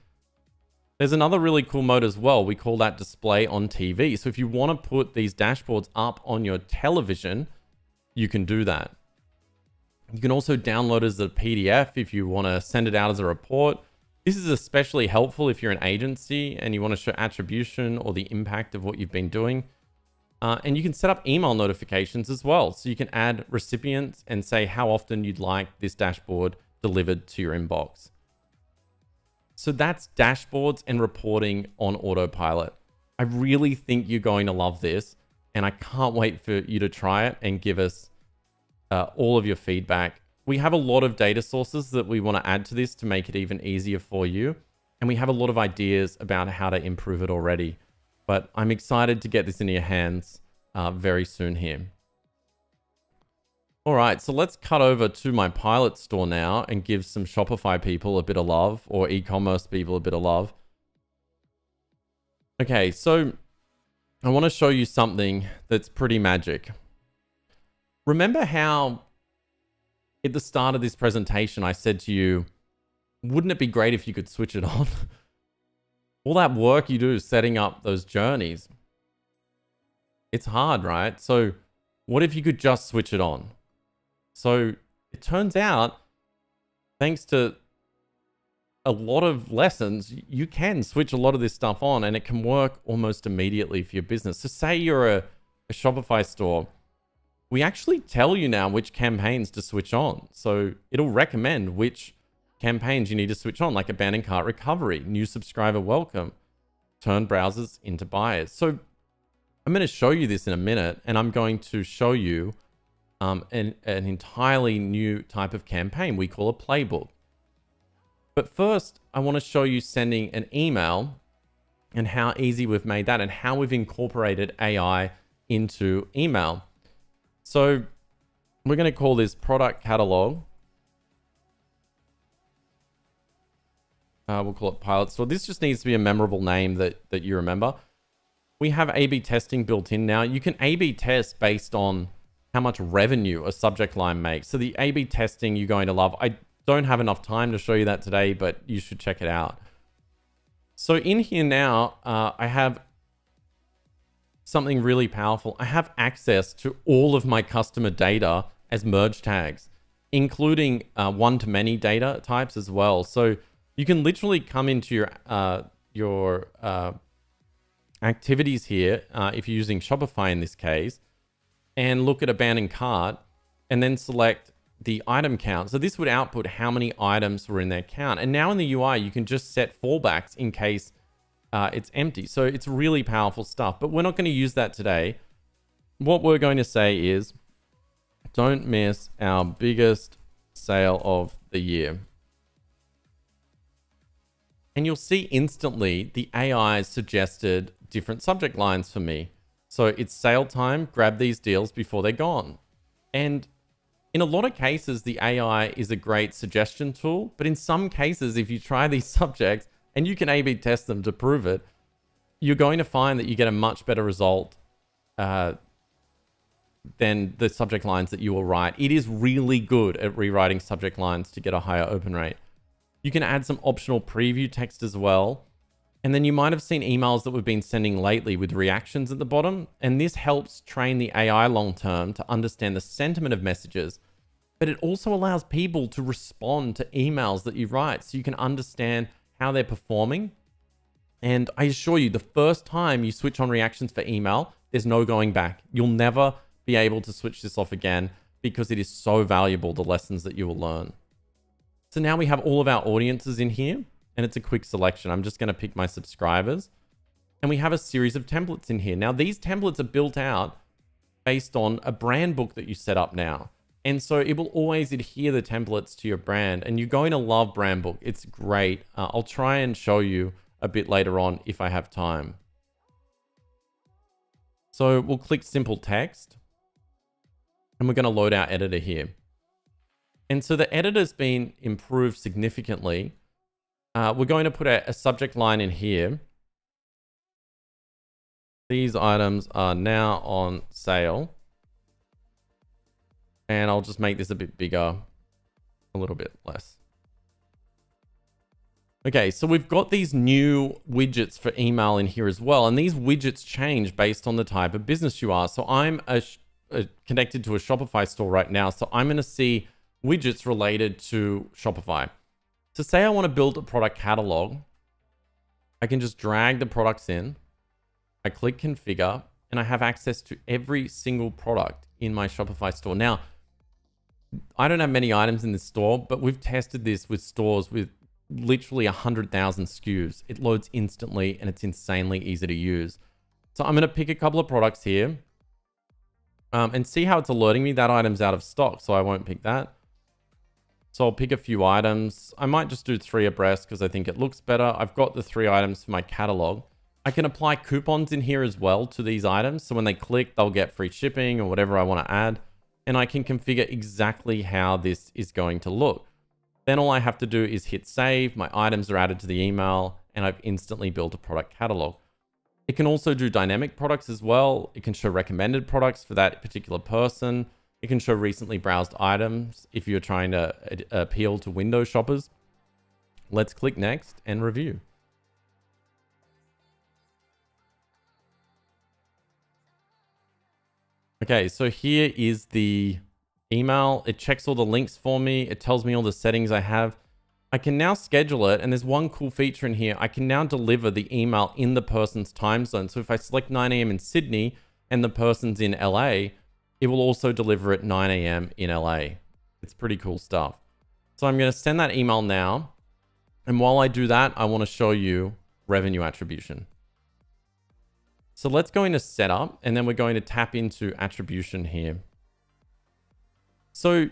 There's another really cool mode as well. We call that display on TV. So if you want to put these dashboards up on your television, you can do that. You can also download it as a PDF if you want to send it out as a report. This is especially helpful if you're an agency and you want to show attribution or the impact of what you've been doing. And you can set up email notifications as well. So you can add recipients and say how often you'd like this dashboard delivered to your inbox. So that's dashboards and reporting on Autopilot. I really think you're going to love this, and I can't wait for you to try it and give us all of your feedback. We have a lot of data sources that we want to add to this to make it even easier for you. And we have a lot of ideas about how to improve it already. But I'm excited to get this in your hands very soon here. All right, so let's cut over to my pilot store now and give some Shopify people a bit of love, or e-commerce people a bit of love. Okay, so I want to show you something that's pretty magic. Remember how at the start of this presentation, I said to you, wouldn't it be great if you could switch it on? All that work you do setting up those journeys, it's hard, right? So what if you could just switch it on? So it turns out, thanks to a lot of lessons, you can switch a lot of this stuff on and it can work almost immediately for your business. So say you're a Shopify store. We actually tell you now which campaigns to switch on. So it'll recommend which campaigns you need to switch on, like abandoned cart recovery, new subscriber welcome, turn browsers into buyers. So I'm going to show you this in a minute, and I'm going to show you an entirely new type of campaign we call a playbook. But first, I want to show you sending an email and how easy we've made that and how we've incorporated AI into email. So we're going to call this product catalog. We'll call it pilot store. This just needs to be a memorable name that you remember. We have A/B testing built in now. You can A/B test based on how much revenue a subject line makes. So the A/B testing you're going to love. I don't have enough time to show you that today, but you should check it out. So in here now, I have something really powerful. I have access to all of my customer data as merge tags, including one-to-many data types as well. So you can literally come into your activities here, if you're using Shopify in this case, and look at abandoned cart, and then select the item count. So this would output how many items were in their count. And now in the UI, you can just set fallbacks in case it's empty. So it's really powerful stuff, but we're not going to use that today. What we're going to say is, don't miss our biggest sale of the year. And you'll see instantly the AI suggested different subject lines for me. So it's sale time, grab these deals before they're gone. And in a lot of cases, the AI is a great suggestion tool, but in some cases, if you try these subjects and you can A/B test them to prove it, you're going to find that you get a much better result than the subject lines that you will write. It is really good at rewriting subject lines to get a higher open rate. You can add some optional preview text as well. And then you might have seen emails that we've been sending lately with reactions at the bottom. And this helps train the AI long term to understand the sentiment of messages. But it also allows people to respond to emails that you write so you can understand how they're performing. And I assure you, the first time you switch on reactions for email, there's no going back. You'll never be able to switch this off again because it is so valuable, the lessons that you will learn. So now we have all of our audiences in here, and it's a quick selection. I'm just going to pick my subscribers, and we have a series of templates in here. Now, these templates are built out based on a brand book that you set up now. And so it will always adhere the templates to your brand, and you're going to love brand book. It's great. I'll try and show you a bit later on if I have time. So we'll click simple text, and we're going to load our editor here. And so the editor's been improved significantly. We're going to put a subject line in here. These items are now on sale. And I'll just make this a bit bigger, a little bit less. Okay, so we've got these new widgets for email in here as well. And these widgets change based on the type of business you are. So I'm connected to a Shopify store right now. So I'm going to see widgets related to Shopify. So say I want to build a product catalog. I can just drag the products in. I click configure, and I have access to every single product in my Shopify store. Now, I don't have many items in this store, but we've tested this with stores with literally 100,000 SKUs. It loads instantly, and it's insanely easy to use. So I'm going to pick a couple of products here and see how it's alerting me that item's out of stock. So I won't pick that. So I'll pick a few items. I might just do 3 abreast because I think it looks better. I've got the 3 items for my catalog. I can apply coupons in here as well to these items. So when they click, they'll get free shipping or whatever I want to add. And I can configure exactly how this is going to look. Then all I have to do is hit save. My items are added to the email, and I've instantly built a product catalog. It can also do dynamic products as well. It can show recommended products for that particular person. It can show recently browsed items if you're trying to appeal to window shoppers. Let's click next and review. Okay, so here is the email. It checks all the links for me. It tells me all the settings I have. I can now schedule it, and there's one cool feature in here. I can now deliver the email in the person's time zone. So if I select 9 a.m. in Sydney and the person's in LA, it will also deliver at 9 a.m. in LA. It's pretty cool stuff. So I'm going to send that email now. And while I do that, I want to show you revenue attribution. So let's go into setup, and then we're going to tap into attribution here. So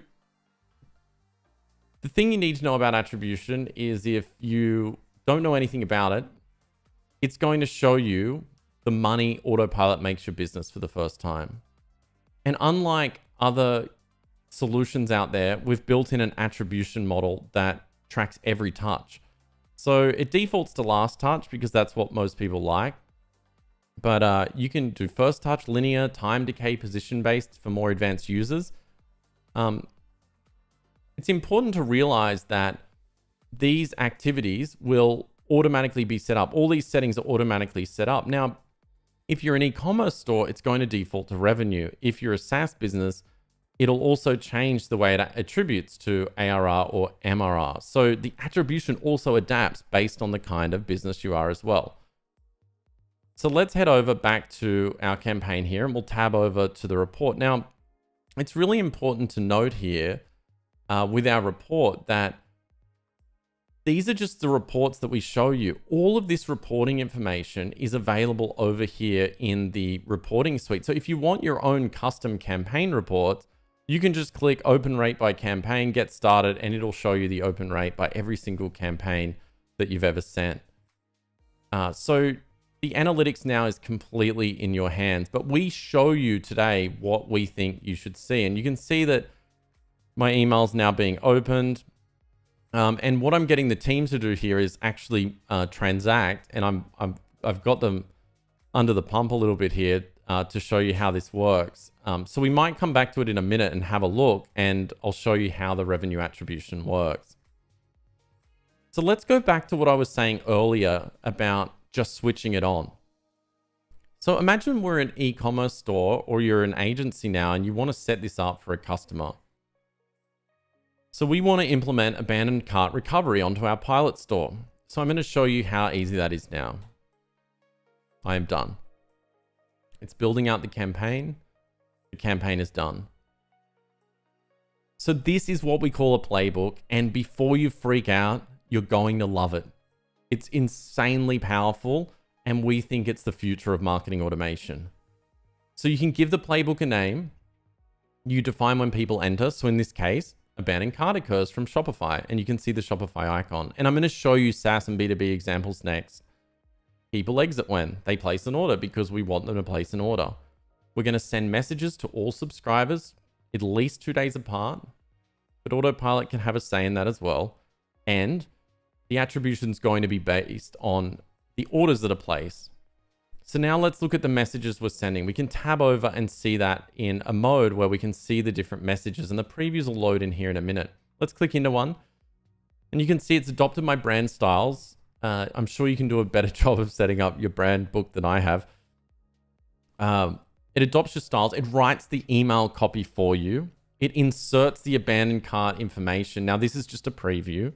the thing you need to know about attribution is if you don't know anything about it, it's going to show you the money Autopilot makes your business for the first time. And unlike other solutions out there, we've built in an attribution model that tracks every touch. So it defaults to last touch because that's what most people like. But you can do first touch, linear, time decay, position based for more advanced users. It's important to realize that these activities will automatically be set up. All these settings are automatically set up. Now, if you're an e-commerce store, it's going to default to revenue. If you're a SaaS business, it'll also change the way it attributes to ARR or MRR. So the attribution also adapts based on the kind of business you are as well. So let's head over back to our campaign here, and we'll tab over to the report. Now, it's really important to note here with our report that these are just the reports that we show you. All of this reporting information is available over here in the reporting suite. So if you want your own custom campaign reports, you can just click open rate by campaign, get started, and it'll show you the open rate by every single campaign that you've ever sent. So the analytics now is completely in your hands, but we show you today what we think you should see. And you can see that my email's now being opened. And what I'm getting the team to do here is actually transact, and I've got them under the pump a little bit here. to show you how this works. So we might come back to it in a minute and have a look, and I'll show you how the revenue attribution works. So let's go back to what I was saying earlier about just switching it on. So imagine we're an e-commerce store, or you're an agency now and you want to set this up for a customer. So we want to implement abandoned cart recovery onto our pilot store. So I'm going to show you how easy that is now. I am done. It's building out the campaign. The campaign is done. So this is what we call a playbook. And before you freak out, you're going to love it. It's insanely powerful, and we think it's the future of marketing automation. So you can give the playbook a name. You define when people enter. So in this case, abandoned cart occurs from Shopify, and you can see the Shopify icon. And I'm going to show you SaaS and B2B examples next. People exit when they place an order because we want them to place an order. We're going to send messages to all subscribers at least 2 days apart, but Autopilot can have a say in that as well. And the attribution is going to be based on the orders that are placed. So now let's look at the messages we're sending. We can tab over and see that in a mode where we can see the different messages, and the previews will load in here in a minute. Let's click into one, and you can see it's adopted my brand styles. I'm sure you can do a better job of setting up your brand book than I have. It adopts your styles. It writes the email copy for you. It inserts the abandoned cart information. Now, this is just a preview.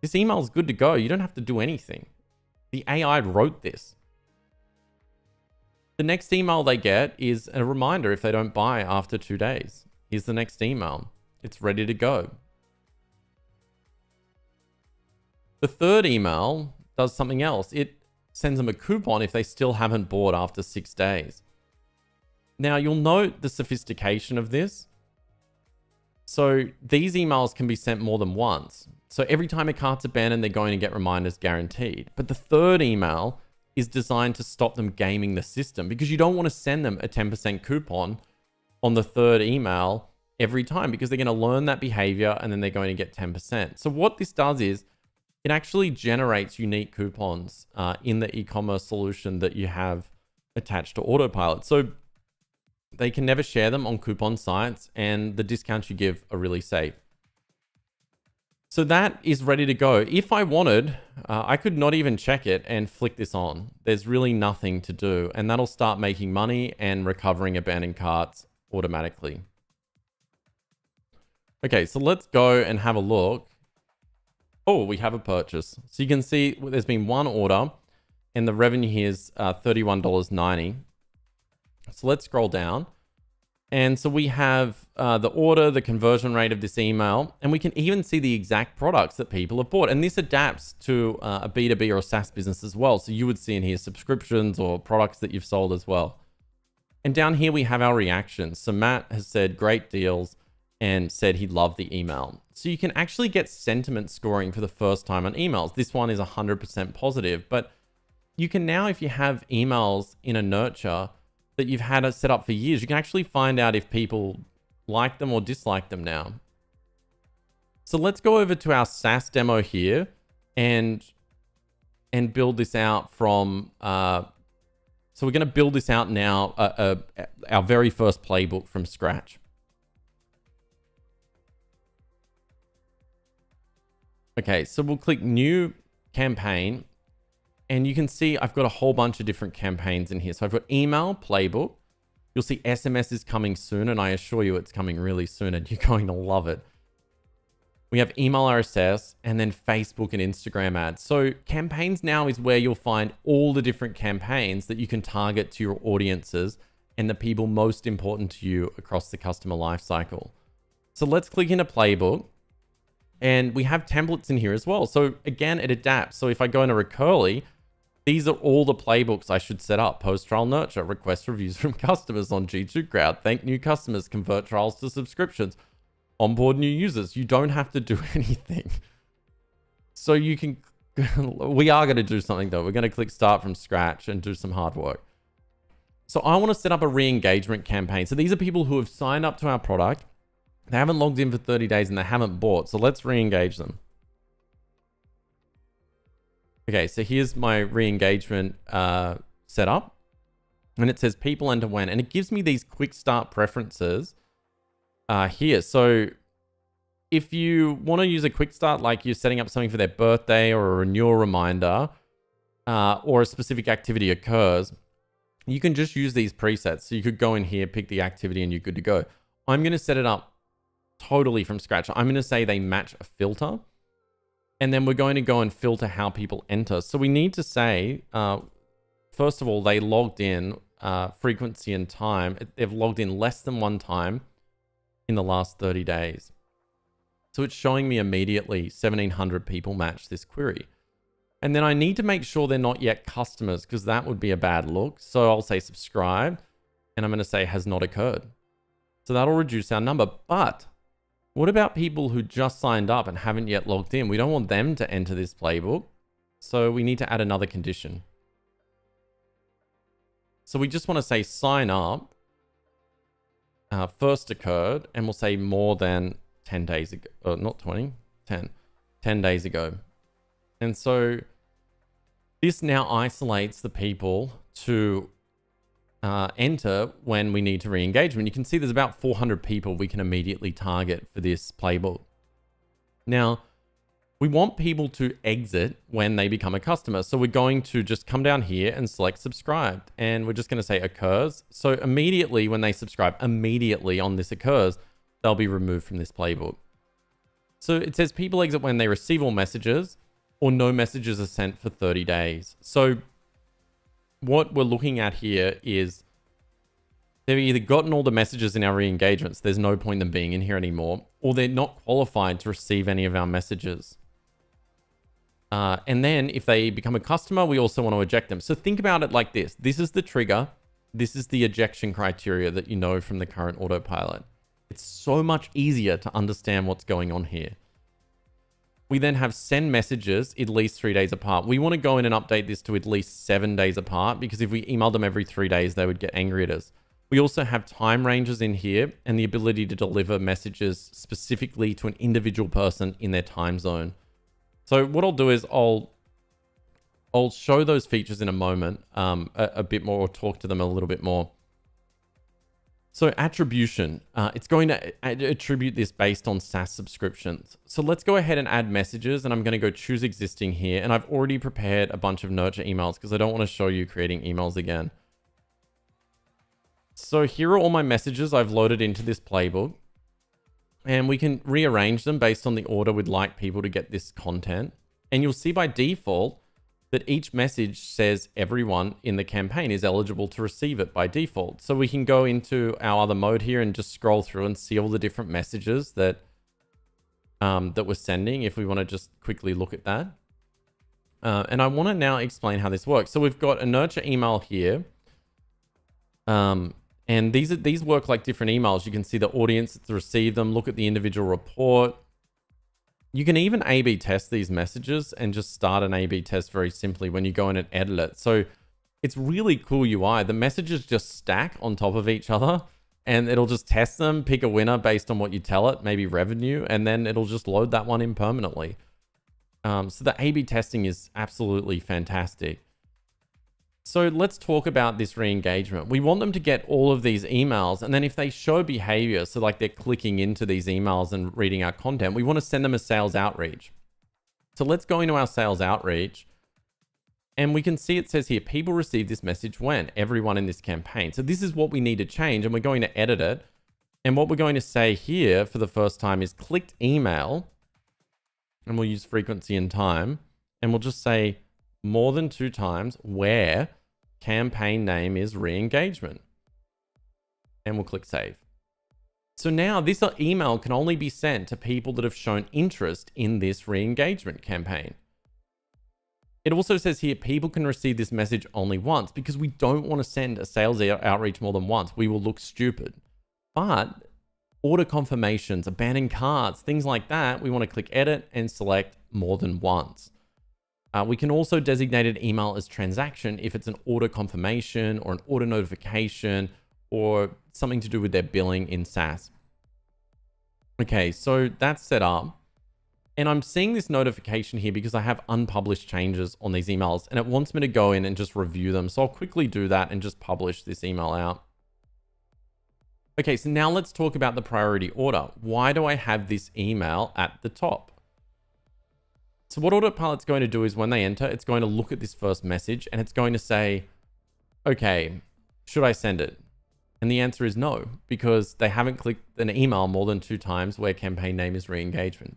This email is good to go. You don't have to do anything. The AI wrote this. The next email they get is a reminder if they don't buy after 2 days. Here's the next email. It's ready to go. The third email does something else. It sends them a coupon if they still haven't bought after 6 days. Now, you'll note the sophistication of this. So these emails can be sent more than once. So every time a cart's abandoned, they're going to get reminders guaranteed. But the third email is designed to stop them gaming the system, because you don't want to send them a 10% coupon on the third email every time, because they're going to learn that behavior and then they're going to get 10%. So what this does is it actually generates unique coupons in the e-commerce solution that you have attached to Autopilot. So they can never share them on coupon sites, and the discounts you give are really safe. So that is ready to go. If I wanted, I could not even check it and flick this on. There's really nothing to do, and that'll start making money and recovering abandoned carts automatically. Okay, so let's go and have a look. Oh, we have a purchase. So you can see there's been one order, and the revenue here is $31.90. So let's scroll down. And so we have the order, the conversion rate of this email, and we can even see the exact products that people have bought. And this adapts to a B2B or a SaaS business as well. So you would see in here subscriptions or products that you've sold as well. And down here we have our reactions. So Matt has said great deals and said he loved the email. So you can actually get sentiment scoring for the first time on emails. This one is 100% positive, but you can now, if you have emails in a nurture that you've had it set up for years, you can actually find out if people like them or dislike them now. So let's go over to our SaaS demo here and build this out from, so we're gonna build this out now, our very first playbook from scratch. Okay, so we'll click new campaign. And you can see I've got a whole bunch of different campaigns in here. So I've got email, playbook. You'll see SMS is coming soon, and I assure you it's coming really soon, and you're going to love it. We have email RSS, and then Facebook and Instagram ads. So campaigns now is where you'll find all the different campaigns that you can target to your audiences and the people most important to you across the customer lifecycle. So let's click into playbook. And we have templates in here as well. So again, it adapts. So if I go into Recurly, these are all the playbooks I should set up. Post-trial nurture, request reviews from customers on G2 Crowd, thank new customers, convert trials to subscriptions, onboard new users. You don't have to do anything. So you can, we are going to do something though. We're going to click start from scratch and do some hard work. So I want to set up a re-engagement campaign. So these are people who have signed up to our product. They haven't logged in for 30 days and they haven't bought. So let's re-engage them. Okay, so here's my re-engagement setup. And it says people enter when, and it gives me these quick start preferences here. So if you want to use a quick start, like you're setting up something for their birthday or a renewal reminder, or a specific activity occurs, you can just use these presets. So you could go in here, pick the activity, and you're good to go. I'm going to set it up totally from scratch. I'm going to say they match a filter, and then we're going to go and filter how people enter. So we need to say, first of all, they logged in, frequency and time. They've logged in less than one time in the last 30 days. So it's showing me immediately 1,700 people match this query. And then I need to make sure they're not yet customers, because that would be a bad look. So I'll say subscribe, and I'm going to say has not occurred. So that'll reduce our number. But what about people who just signed up and haven't yet logged in? We don't want them to enter this playbook. So we need to add another condition. So we just want to say sign up first occurred, and we'll say more than 10 days ago, not 20, 10 days ago. And so this now isolates the people to enter when we need to re-engagement. You can see there's about 400 people we can immediately target for this playbook. Now, we want people to exit when they become a customer. So we're going to just come down here and select subscribed. And we're just going to say occurs. So immediately when they subscribe, immediately on this occurs, they'll be removed from this playbook. So it says people exit when they receive all messages or no messages are sent for 30 days. So what we're looking at here is they've either gotten all the messages in our re-engagements, there's no point in them being in here anymore, or they're not qualified to receive any of our messages. And then if they become a customer, we also want to eject them. So think about it like this. This is the trigger. This is the ejection criteria that you know from the current autopilot. It's so much easier to understand what's going on here. We then have send messages at least 3 days apart. We want to go in and update this to at least 7 days apart, because if we email them every 3 days, they would get angry at us. We also have time ranges in here and the ability to deliver messages specifically to an individual person in their time zone. So what I'll do is I'll show those features in a moment, a bit more, or talk to them a little bit more. So attribution, it's going to attribute this based on SaaS subscriptions. So let's go ahead and add messages, and I'm going to go choose existing here. And I've already prepared a bunch of nurture emails because I don't want to show you creating emails again. So here are all my messages I've loaded into this playbook, and we can rearrange them based on the order we'd like people to get this content. And you'll see by default that each message says everyone in the campaign is eligible to receive it by default. So we can go into our other mode here and just scroll through and see all the different messages that we're sending, if we want to just quickly look at that. And I want to now explain how this works. So we've got a nurture email here. And these work like different emails. You can see the audience that's received them, look at the individual report. You can even A/B test these messages and just start an A/B test very simply when you go in and edit it. So it's really cool UI. The messages just stack on top of each other, and it'll just test them, pick a winner based on what you tell it, maybe revenue, and then it'll just load that one in permanently. So the A/B testing is absolutely fantastic. So let's talk about this re-engagement. We want them to get all of these emails, and then if they show behavior, so like they're clicking into these emails and reading our content, we want to send them a sales outreach. So let's go into our sales outreach, and we can see it says here, people receive this message when? Everyone in this campaign. So this is what we need to change, and we're going to edit it. And what we're going to say here for the first time is clicked email, and we'll use frequency and time, and we'll just say more than 2 times where campaign name is re-engagement, and we'll click save. So now this email can only be sent to people that have shown interest in this re-engagement campaign. It also says here people can receive this message only once, because we don't want to send a sales outreach more than once. We will look stupid. But order confirmations, abandoned carts, things like that, we want to click edit and select more than once. We can also designate an email as transaction if it's an order confirmation or an order notification or something to do with their billing in SaaS. Okay, so that's set up. And I'm seeing this notification here because I have unpublished changes on these emails and it wants me to go in and just review them. So I'll quickly do that and just publish this email out. Okay, so now let's talk about the priority order. Why do I have this email at the top? So what Autopilot's going to do is when they enter, it's going to look at this first message and it's going to say, okay, should I send it? And the answer is no, because they haven't clicked an email more than 2 times where campaign name is re-engagement.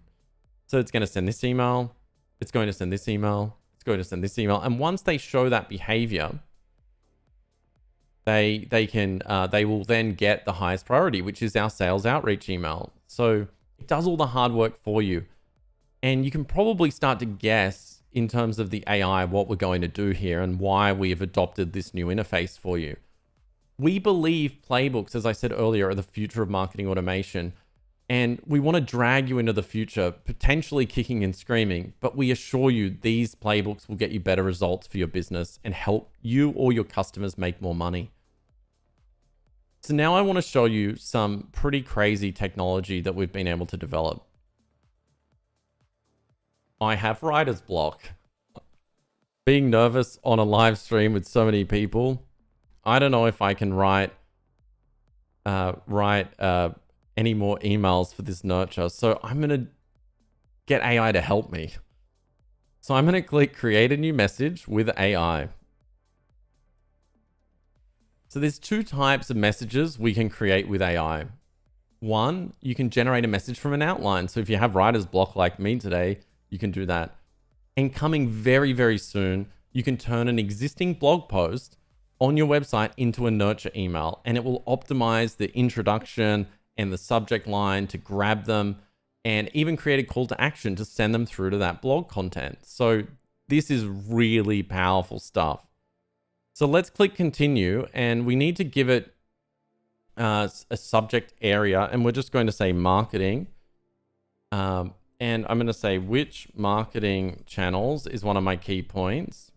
So it's going to send this email, it's going to send this email, it's going to send this email. And once they show that behavior, they will then get the highest priority, which is our sales outreach email. So it does all the hard work for you. And you can probably start to guess in terms of the AI what we're going to do here and why we have adopted this new interface for you. We believe playbooks, as I said earlier, are the future of marketing automation. And we want to drag you into the future, potentially kicking and screaming, but we assure you these playbooks will get you better results for your business and help you or your customers make more money. So now I want to show you some pretty crazy technology that we've been able to develop. I have writer's block. Being nervous on a live stream with so many people, I don't know if I can write any more emails for this nurture. So I'm going to get AI to help me. So I'm going to click create a new message with AI. So there's 2 types of messages we can create with AI. One, you can generate a message from an outline. So if you have writer's block like me today, you can do that. And coming very, very soon, you can turn an existing blog post on your website into a nurture email, and it will optimize the introduction and the subject line to grab them and even create a call to action to send them through to that blog content. So this is really powerful stuff. So let's click continue, and we need to give it a subject area, and we're just going to say marketing. And I'm going to say which marketing channels is one of my key points.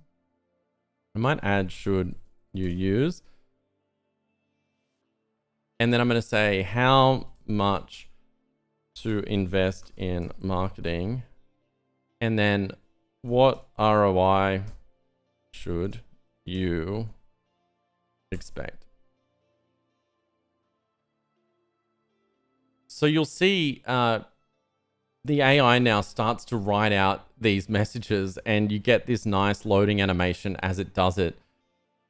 I might add should you use. And then I'm going to say how much to invest in marketing. And then what ROI should you expect? So you'll see the AI now starts to write out these messages and you get this nice loading animation as it does it.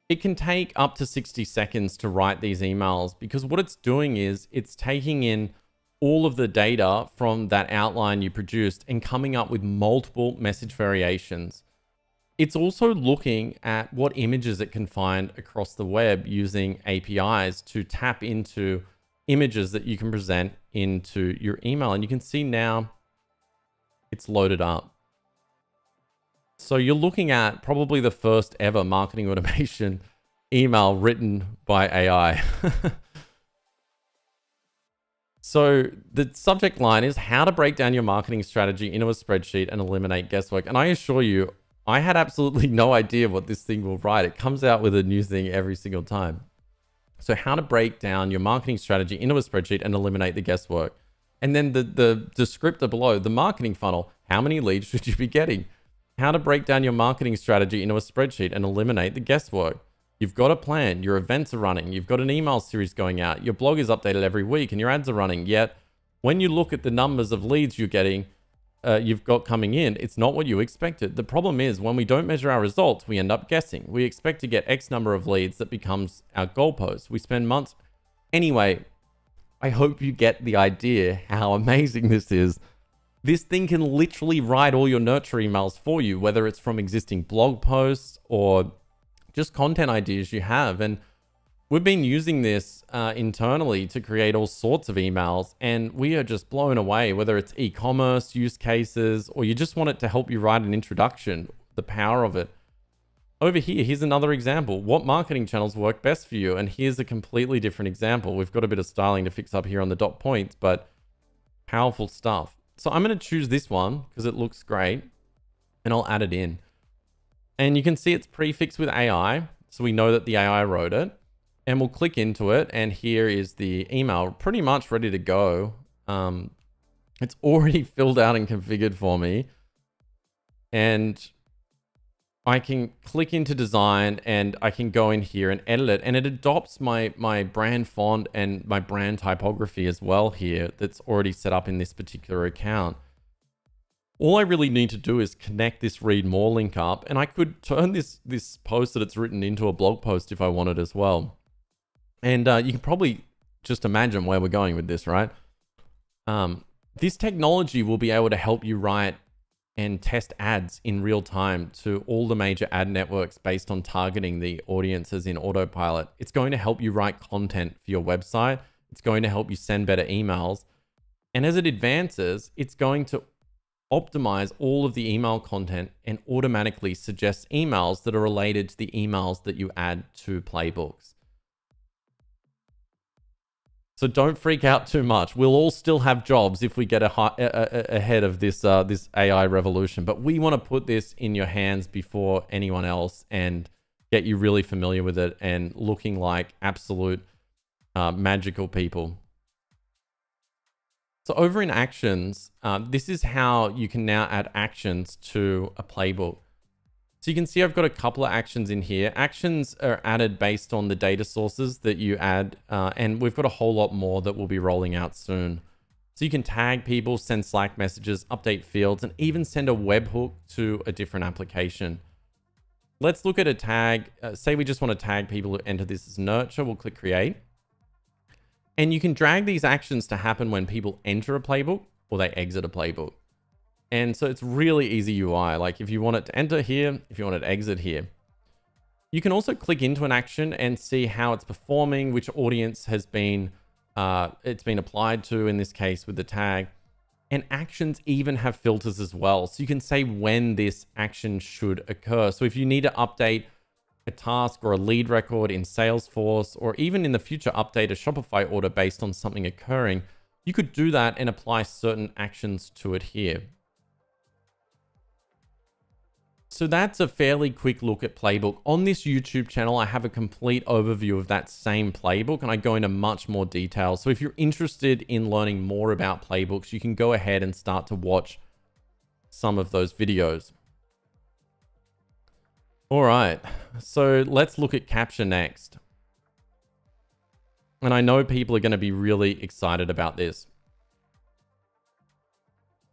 It can take up to 60 seconds to write these emails because what it's doing is it's taking in all of the data from that outline you produced and coming up with multiple message variations. It's also looking at what images it can find across the web using APIs to tap into images that you can present into your email. And you can see now it's loaded up. So you're looking at probably the first ever marketing automation email written by AI. So the subject line is how to break down your marketing strategy into a spreadsheet and eliminate guesswork. And I assure you, I had absolutely no idea what this thing will write. It comes out with a new thing every single time. So how to break down your marketing strategy into a spreadsheet and eliminate the guesswork. And then the descriptor below, the marketing funnel, how many leads should you be getting? How to break down your marketing strategy into a spreadsheet and eliminate the guesswork. You've got a plan, your events are running, you've got an email series going out, your blog is updated every week and your ads are running. Yet when you look at the numbers of leads you're getting, you've got coming in, it's not what you expected. The problem is when we don't measure our results, we end up guessing. We expect to get X number of leads that becomes our goalpost. We spend months. Anyway, I hope you get the idea how amazing this is. This thing can literally write all your nurture emails for you, whether it's from existing blog posts or just content ideas you have. And we've been using this internally to create all sorts of emails, and we are just blown away, whether it's e-commerce use cases or you just want it to help you write an introduction, the power of it. Over here, here's another example. What marketing channels work best for you? And here's a completely different example. We've got a bit of styling to fix up here on the dot points, but powerful stuff. So I'm going to choose this one because it looks great and I'll add it in. And you can see it's prefixed with AI. So we know that the AI wrote it, and we'll click into it. And here is the email pretty much ready to go. It's already filled out and configured for me. And I can click into design and I can go in here and edit it. And it adopts my brand font and my brand typography as well here that's already set up in this particular account. All I really need to do is connect this read more link up, and I could turn this post that it's written into a blog post if I wanted as well. And you can probably just imagine where we're going with this, right? This technology will be able to help you write and test ads in real time to all the major ad networks based on targeting the audiences in Autopilot. It's going to help you write content for your website. It's going to help you send better emails. And as it advances, it's going to optimize all of the email content and automatically suggest emails that are related to the emails that you add to playbooks. So don't freak out too much. We'll all still have jobs if we get ahead of this this AI revolution. But we want to put this in your hands before anyone else and get you really familiar with it and looking like absolute magical people. So over in Actions, this is how you can now add actions to a playbook. So you can see I've got a couple of actions in here. Actions are added based on the data sources that you add, and we've got a whole lot more that will be rolling out soon. So you can tag people, send Slack messages, update fields, and even send a webhook to a different application. Let's look at a tag. Say we just want to tag people who enter this as nurture. We'll click create. And you can drag these actions to happen when people enter a playbook or they exit a playbook. And so it's really easy UI. Like if you want it to enter here, if you want it to exit here. You can also click into an action and see how it's performing, which audience has been, it's been applied to in this case with the tag. And actions even have filters as well. So you can say when this action should occur. So if you need to update a task or a lead record in Salesforce, or even in the future update a Shopify order based on something occurring, you could do that and apply certain actions to it here. So that's a fairly quick look at Playbook. On this YouTube channel, I have a complete overview of that same playbook and I go into much more detail. So if you're interested in learning more about playbooks, you can go ahead and start to watch some of those videos. All right, so let's look at Capture next. And I know people are going to be really excited about this.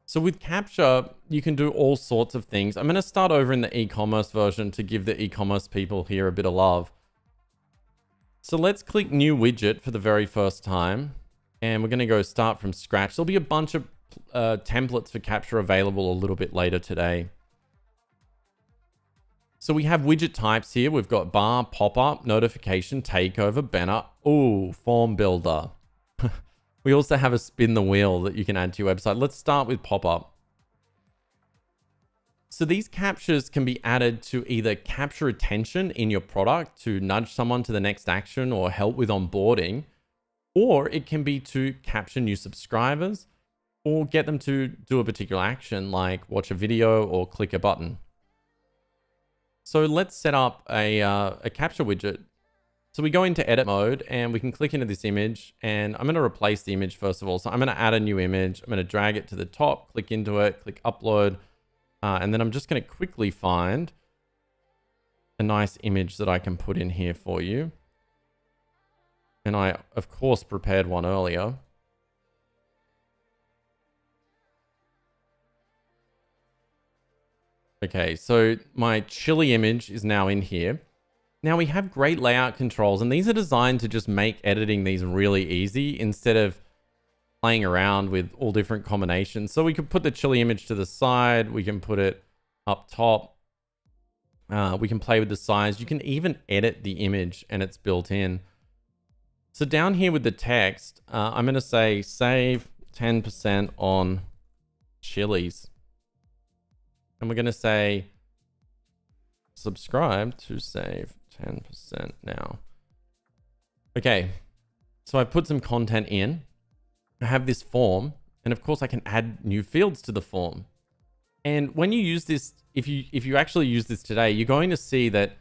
So with Capture, you can do all sorts of things. I'm going to start over in the e-commerce version to give the e-commerce people here a bit of love. So let's click New Widget for the very first time. And we're going to go start from scratch. There'll be a bunch of templates for Capture available a little bit later today. So we have widget types here. We've got bar, pop-up, notification, takeover, banner. Ooh, form builder. We also have a spin the wheel that you can add to your website. Let's start with pop-up. So these captures can be added to either capture attention in your product to nudge someone to the next action or help with onboarding, or it can be to capture new subscribers or get them to do a particular action like watch a video or click a button. So let's set up a capture widget. So we go into edit mode and we can click into this image, and I'm going to replace the image first of all. So I'm going to add a new image. I'm going to drag it to the top, click into it, click upload. And then I'm just going to quickly find a nice image that I can put in here for you. And I, of course, prepared one earlier. Okay, so my chili image is now in here. Now we have great layout controls, and these are designed to just make editing these really easy instead of playing around with all different combinations. So we could put the chili image to the side. We can put it up top. We can play with the size. You can even edit the image and it's built in. So down here with the text, I'm going to say save 10% on chilies. And we're going to say subscribe to save 10% now. Okay, so I put some content in. I have this form, and of course I can add new fields to the form. And when you use this, if you actually use this today, you're going to see that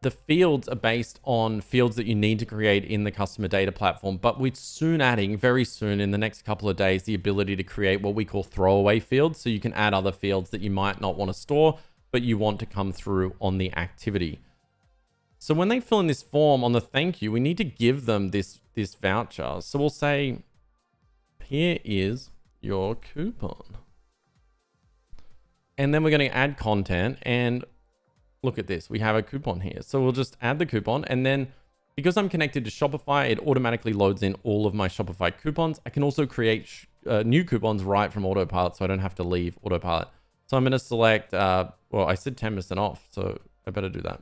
the fields are based on fields that you need to create in the customer data platform, but we're soon adding, very soon in the next couple of days, the ability to create what we call throwaway fields. So you can add other fields that you might not want to store, but you want to come through on the activity. So when they fill in this form on the thank you, we need to give them this voucher. So we'll say, here is your coupon. And then we're going to add content, and look at this. We have a coupon here. So we'll just add the coupon, and then because I'm connected to Shopify, it automatically loads in all of my Shopify coupons. I can also create new coupons right from Autopilot, so I don't have to leave Autopilot. So I'm going to select, well, I said 10% off, so I better do that.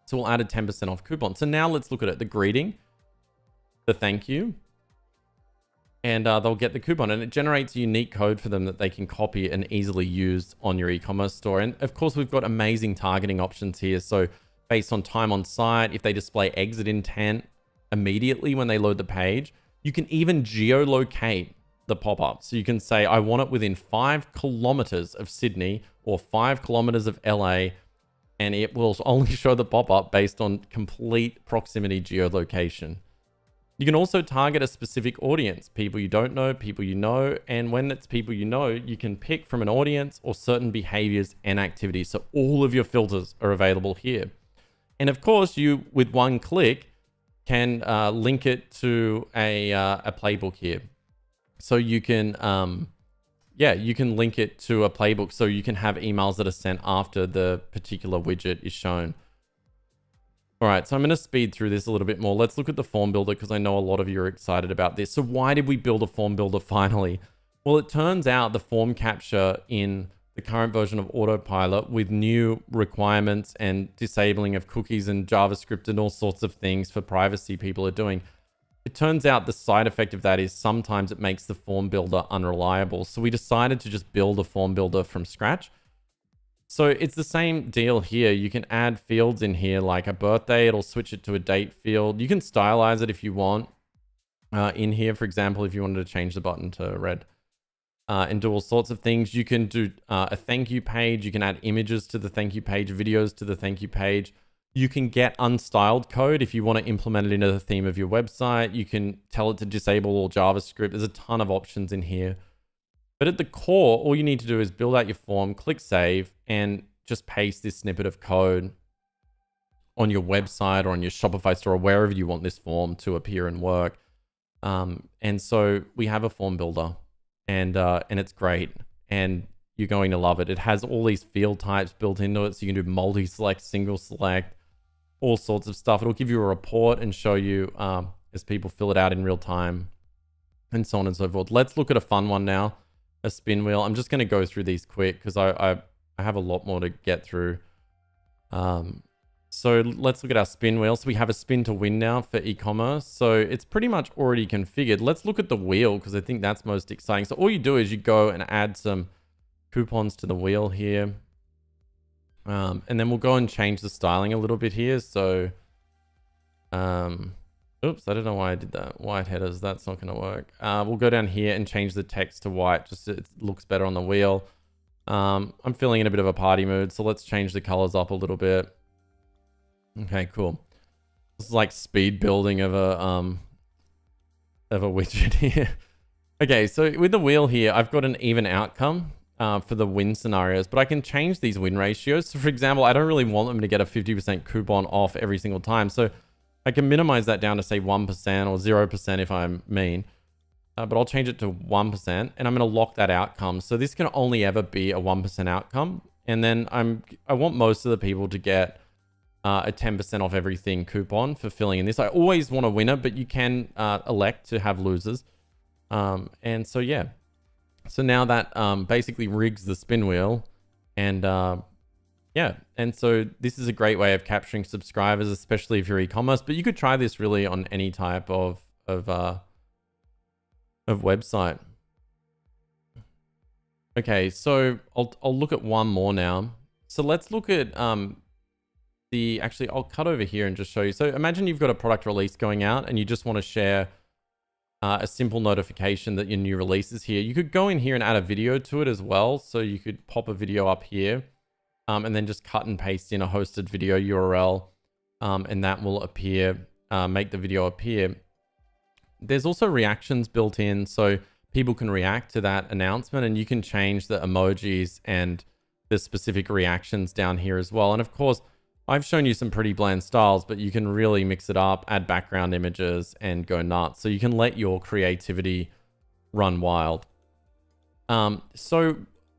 So we'll add a 10% off coupon. So now let's look at it. The greeting, the thank you, and they'll get the coupon, and it generates a unique code for them that they can copy and easily use on your e-commerce store. And of course, we've got amazing targeting options here. So based on time on site, if they display exit intent immediately when they load the page, you can even geolocate the pop-up. So you can say, I want it within 5 kilometers of Sydney or 5 kilometers of LA, and it will only show the pop-up based on complete proximity geolocation. You can also target a specific audience, people you don't know, people you know, and when it's people you know, you can pick from an audience or certain behaviors and activities. So all of your filters are available here. And of course, you, with one click, can link it to a playbook here. So you can, you can link it to a playbook, so you can have emails that are sent after the particular widget is shown. All right, so I'm going to speed through this a little bit more. Let's look at the form builder, because I know a lot of you are excited about this. So why did we build a form builder finally? Well, it turns out the form capture in the current version of Autopilot, with new requirements and disabling of cookies and JavaScript and all sorts of things for privacy people are doing, it turns out the side effect of that is sometimes it makes the form builder unreliable. So we decided to just build a form builder from scratch. So it's the same deal here. You can add fields in here, like a birthday. It'll switch it to a date field. You can stylize it if you want. In here, for example, if you wanted to change the button to red and do all sorts of things. You can do a thank you page. You can add images to the thank you page, videos to the thank you page. You can get unstyled code if you want to implement it into the theme of your website. You can tell it to disable all JavaScript. There's a ton of options in here. But at the core, all you need to do is build out your form, click save, and just paste this snippet of code on your website or on your Shopify store or wherever you want this form to appear and work. And so we have a form builder, and it's great, and you're going to love it. It has all these field types built into it, so you can do multi-select, single select, all sorts of stuff. It'll give you a report and show you as people fill it out in real time, and so on and so forth. Let's look at a fun one now. A spin wheel. I'm just going to go through these quick because I have a lot more to get through. So let's look at our spin wheel. So we have a spin to win now for e-commerce. So it's pretty much already configured. Let's look at the wheel, because I think that's most exciting. So all you do is you go and add some coupons to the wheel here. And then we'll go and change the styling a little bit here. So, oops, I don't know why I did that. White headers, that's not going to work. We'll go down here and change the text to white, just so it looks better on the wheel. I'm feeling in a bit of a party mood, so let's change the colors up a little bit. Okay, cool. This is like speed building of a widget here. Okay, so with the wheel here, I've got an even outcome for the win scenarios, but I can change these win ratios. So for example, I don't really want them to get a 50% coupon off every single time. So I can minimize that down to say 1% or 0% if I'm mean, but I'll change it to 1%, and I'm going to lock that outcome. So this can only ever be a 1% outcome. And then I want most of the people to get a 10% off everything coupon for filling in this. I always want a winner, but you can elect to have losers. And so, yeah. So now that basically rigs the spin wheel, and yeah, and so this is a great way of capturing subscribers, especially if you're e-commerce. But you could try this really on any type of website. Okay, so I'll look at one more now. So let's look at actually I'll cut over here and just show you. So imagine you've got a product release going out, and you just want to share a simple notification that your new release is here. You could go in here and add a video to it as well. So you could pop a video up here. And then just cut and paste in a hosted video URL and that will appear, make the video appear. There's also reactions built in, so people can react to that announcement, and you can change the emojis and the specific reactions down here as well. And of course, I've shown you some pretty bland styles, but you can really mix it up, add background images, and go nuts. So you can let your creativity run wild. So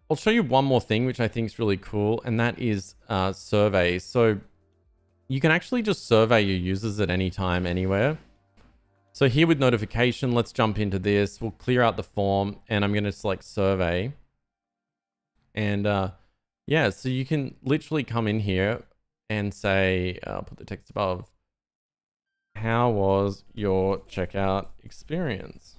I'll show you one more thing, which I think is really cool, and that is surveys. So you can actually just survey your users at any time, anywhere. So here with notification, let's jump into this. We'll clear out the form, and I'm going to select survey. And yeah, so you can literally come in here and say, I'll put the text above, how was your checkout experience?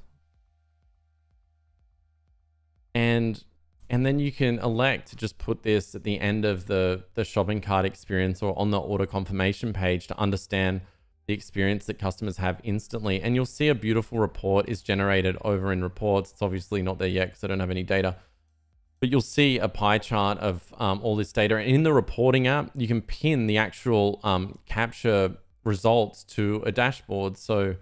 And then you can elect to just put this at the end of the shopping cart experience or on the order confirmation page to understand the experience that customers have instantly. And you'll see a beautiful report is generated over in reports. It's obviously not there yet because I don't have any data. But you'll see a pie chart of all this data. And in the reporting app, you can pin the actual capture results to a dashboard. So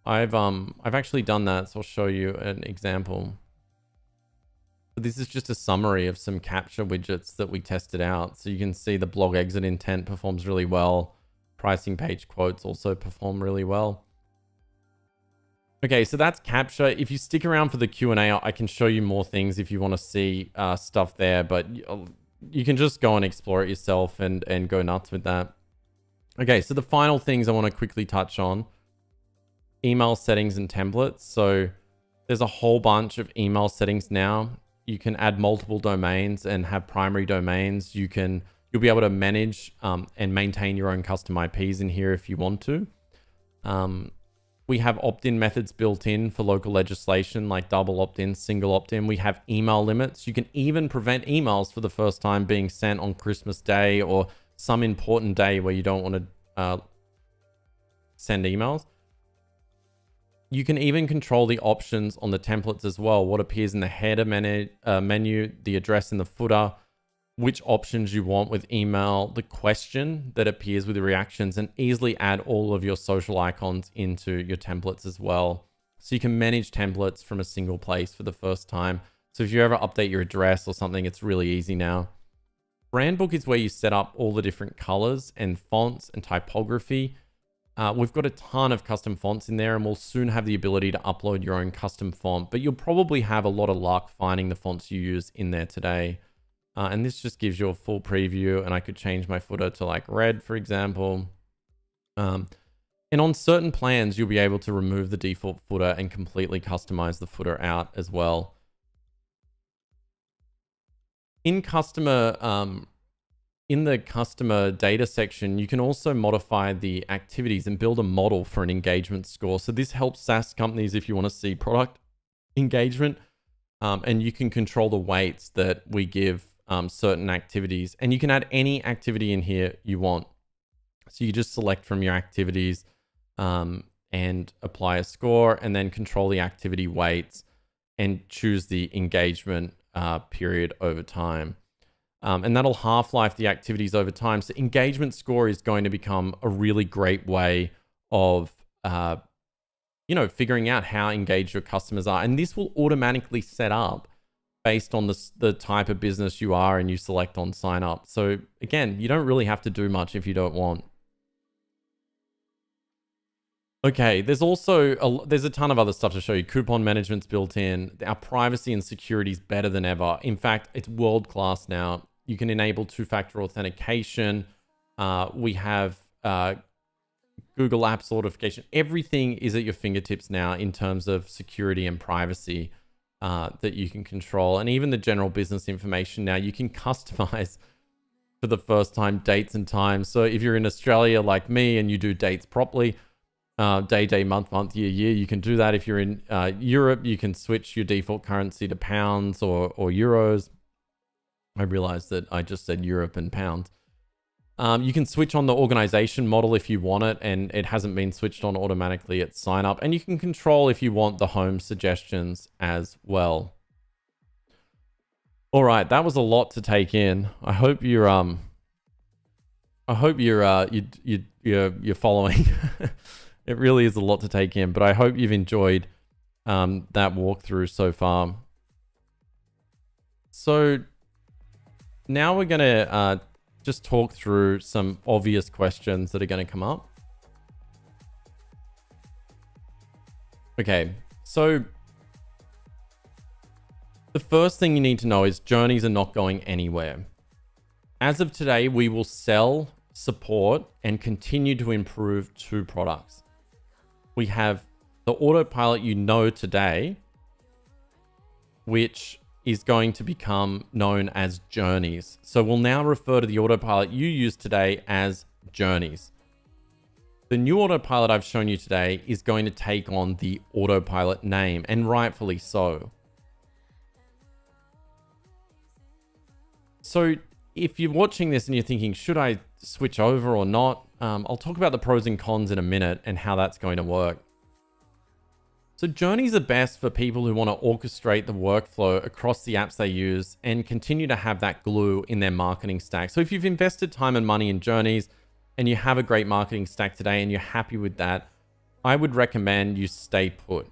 I've actually done that. So I'll show you an example. This is just a summary of some capture widgets that we tested out. So you can see the blog exit intent performs really well. Pricing page quotes also perform really well. Okay, so that's capture. If you stick around for the Q&A, I can show you more things if you want to see stuff there, but you can just go and explore it yourself and go nuts with that. Okay, so the final things I want to quickly touch on, email settings and templates. So there's a whole bunch of email settings now. You can add multiple domains and have primary domains. You'll be able to manage and maintain your own custom IPs in here if you want to. We have opt-in methods built in for local legislation, like double opt-in, single opt-in. We have email limits. You can even prevent emails for the first time being sent on Christmas Day or some important day where you don't want to send emails. You can even control the options on the templates as well. What appears in the header menu, the address in the footer, which options you want with email, the question that appears with the reactions, and easily add all of your social icons into your templates as well. So you can manage templates from a single place for the first time. So if you ever update your address or something, it's really easy now. Brand book is where you set up all the different colors and fonts and typography. We've got a ton of custom fonts in there, and we'll soon have the ability to upload your own custom font, but you'll probably have a lot of luck finding the fonts you use in there today. And this just gives you a full preview, and I could change my footer to like red, for example. And on certain plans, you'll be able to remove the default footer and completely customize the footer out as well. In the customer data section, you can also modify the activities and build a model for an engagement score. So this helps SaaS companies if you want to see product engagement, and you can control the weights that we give certain activities, and you can add any activity in here you want. So you just select from your activities and apply a score, and then control the activity weights and choose the engagement period over time. And that'll half-life the activities over time. So engagement score is going to become a really great way of, figuring out how engaged your customers are. And this will automatically set up based on the type of business you are and you select on sign up. So again, you don't really have to do much if you don't want. Okay, there's also there's a ton of other stuff to show you. Coupon management's built in. Our privacy and security is better than ever. In fact, it's world-class now. You can enable two-factor authentication. We have Google Apps authentication. Everything is at your fingertips now in terms of security and privacy that you can control. And even the general business information now, you can customize for the first time dates and times. So if you're in Australia like me and you do dates properly, day, month, year, you can do that. If you're in Europe, you can switch your default currency to pounds or euros. I realized that I just said Europe and pounds. You can switch on the organization model if you want it, and it hasn't been switched on automatically at sign up. And you can control if you want the home suggestions as well. All right, that was a lot to take in. I hope you're you're following. It really is a lot to take in, but I hope you've enjoyed that walkthrough so far. So now we're going to just talk through some obvious questions that are going to come up. Okay, so the first thing you need to know is journeys are not going anywhere. As of today, we will sell, support, and continue to improve 2 products. We have the Autopilot you know today, which is going to become known as Journeys. So we'll now refer to the Autopilot you use today as Journeys. The new Autopilot I've shown you today is going to take on the Autopilot name, and rightfully so. So if you're watching this and you're thinking, should I switch over or not? I'll talk about the pros and cons in a minute and how that's going to work. So journeys are best for people who want to orchestrate the workflow across the apps they use and continue to have that glue in their marketing stack. So if you've invested time and money in journeys and you have a great marketing stack today and you're happy with that, I would recommend you stay put.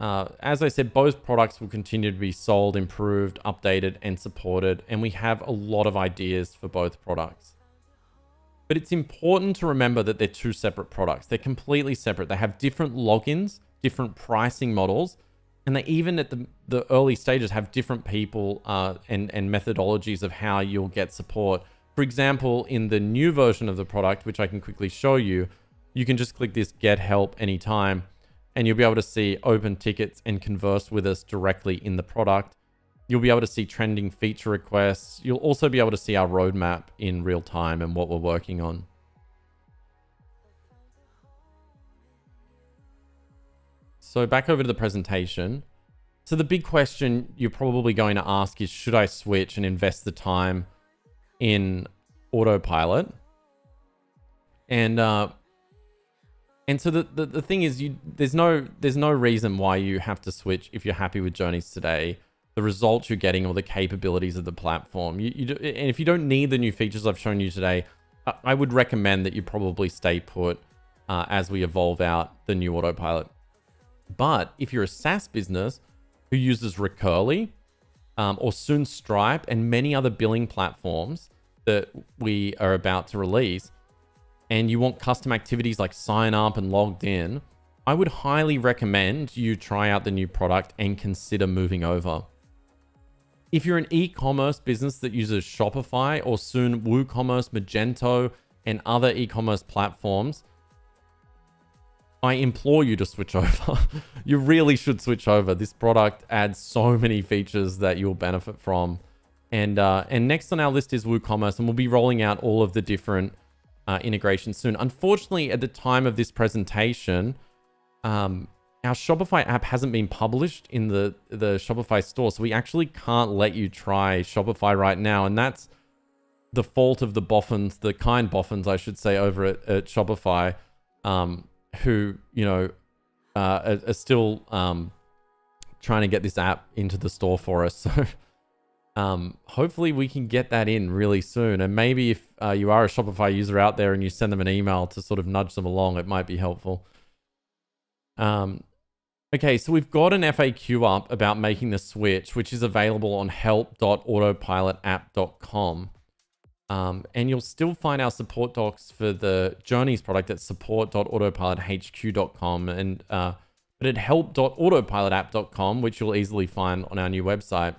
As I said, both products will continue to be sold, improved, updated, and supported, and we have a lot of ideas for both products. But it's important to remember that they're 2 separate products. They're completely separate. They have different logins, different pricing models, and they even at the early stages have different people and methodologies of how you'll get support. For example, in the new version of the product, which I can quickly show you, you can just click this Get Help Anytime, and you'll be able to see open tickets and converse with us directly in the product. You'll be able to see trending feature requests. You'll also be able to see our roadmap in real time and what we're working on. So back over to the presentation. So the big question you're probably going to ask is, should I switch and invest the time in Autopilot? And so the thing is, there's no reason why you have to switch if you're happy with Journeys today, the results you're getting, or the capabilities of the platform. And if you don't need the new features I've shown you today, I would recommend that you probably stay put as we evolve out the new Autopilot. But if you're a SaaS business who uses Recurly or soon Stripe and many other billing platforms that we are about to release, and you want custom activities like sign up and logged in, I would highly recommend you try out the new product and consider moving over. If you're an e-commerce business that uses Shopify or soon WooCommerce, Magento, and other e-commerce platforms, I implore you to switch over. You really should switch over. This product adds so many features that you'll benefit from. And next on our list is WooCommerce, and we'll be rolling out all of the different integration soon. Unfortunately, at the time of this presentation, our Shopify app hasn't been published in the Shopify store, so we actually can't let you try Shopify right now, and that's the fault of the boffins, the kind boffins, I should say, over at Shopify, who, you know, are still trying to get this app into the store for us. So hopefully we can get that in really soon. And maybe if you are a Shopify user out there and you send them an email to sort of nudge them along, it might be helpful. Okay, so we've got an FAQ up about making the switch, which is available on help.autopilotapp.com. And you'll still find our support docs for the Journeys product at support.autopilothq.com and but at help.autopilotapp.com, which you'll easily find on our new website,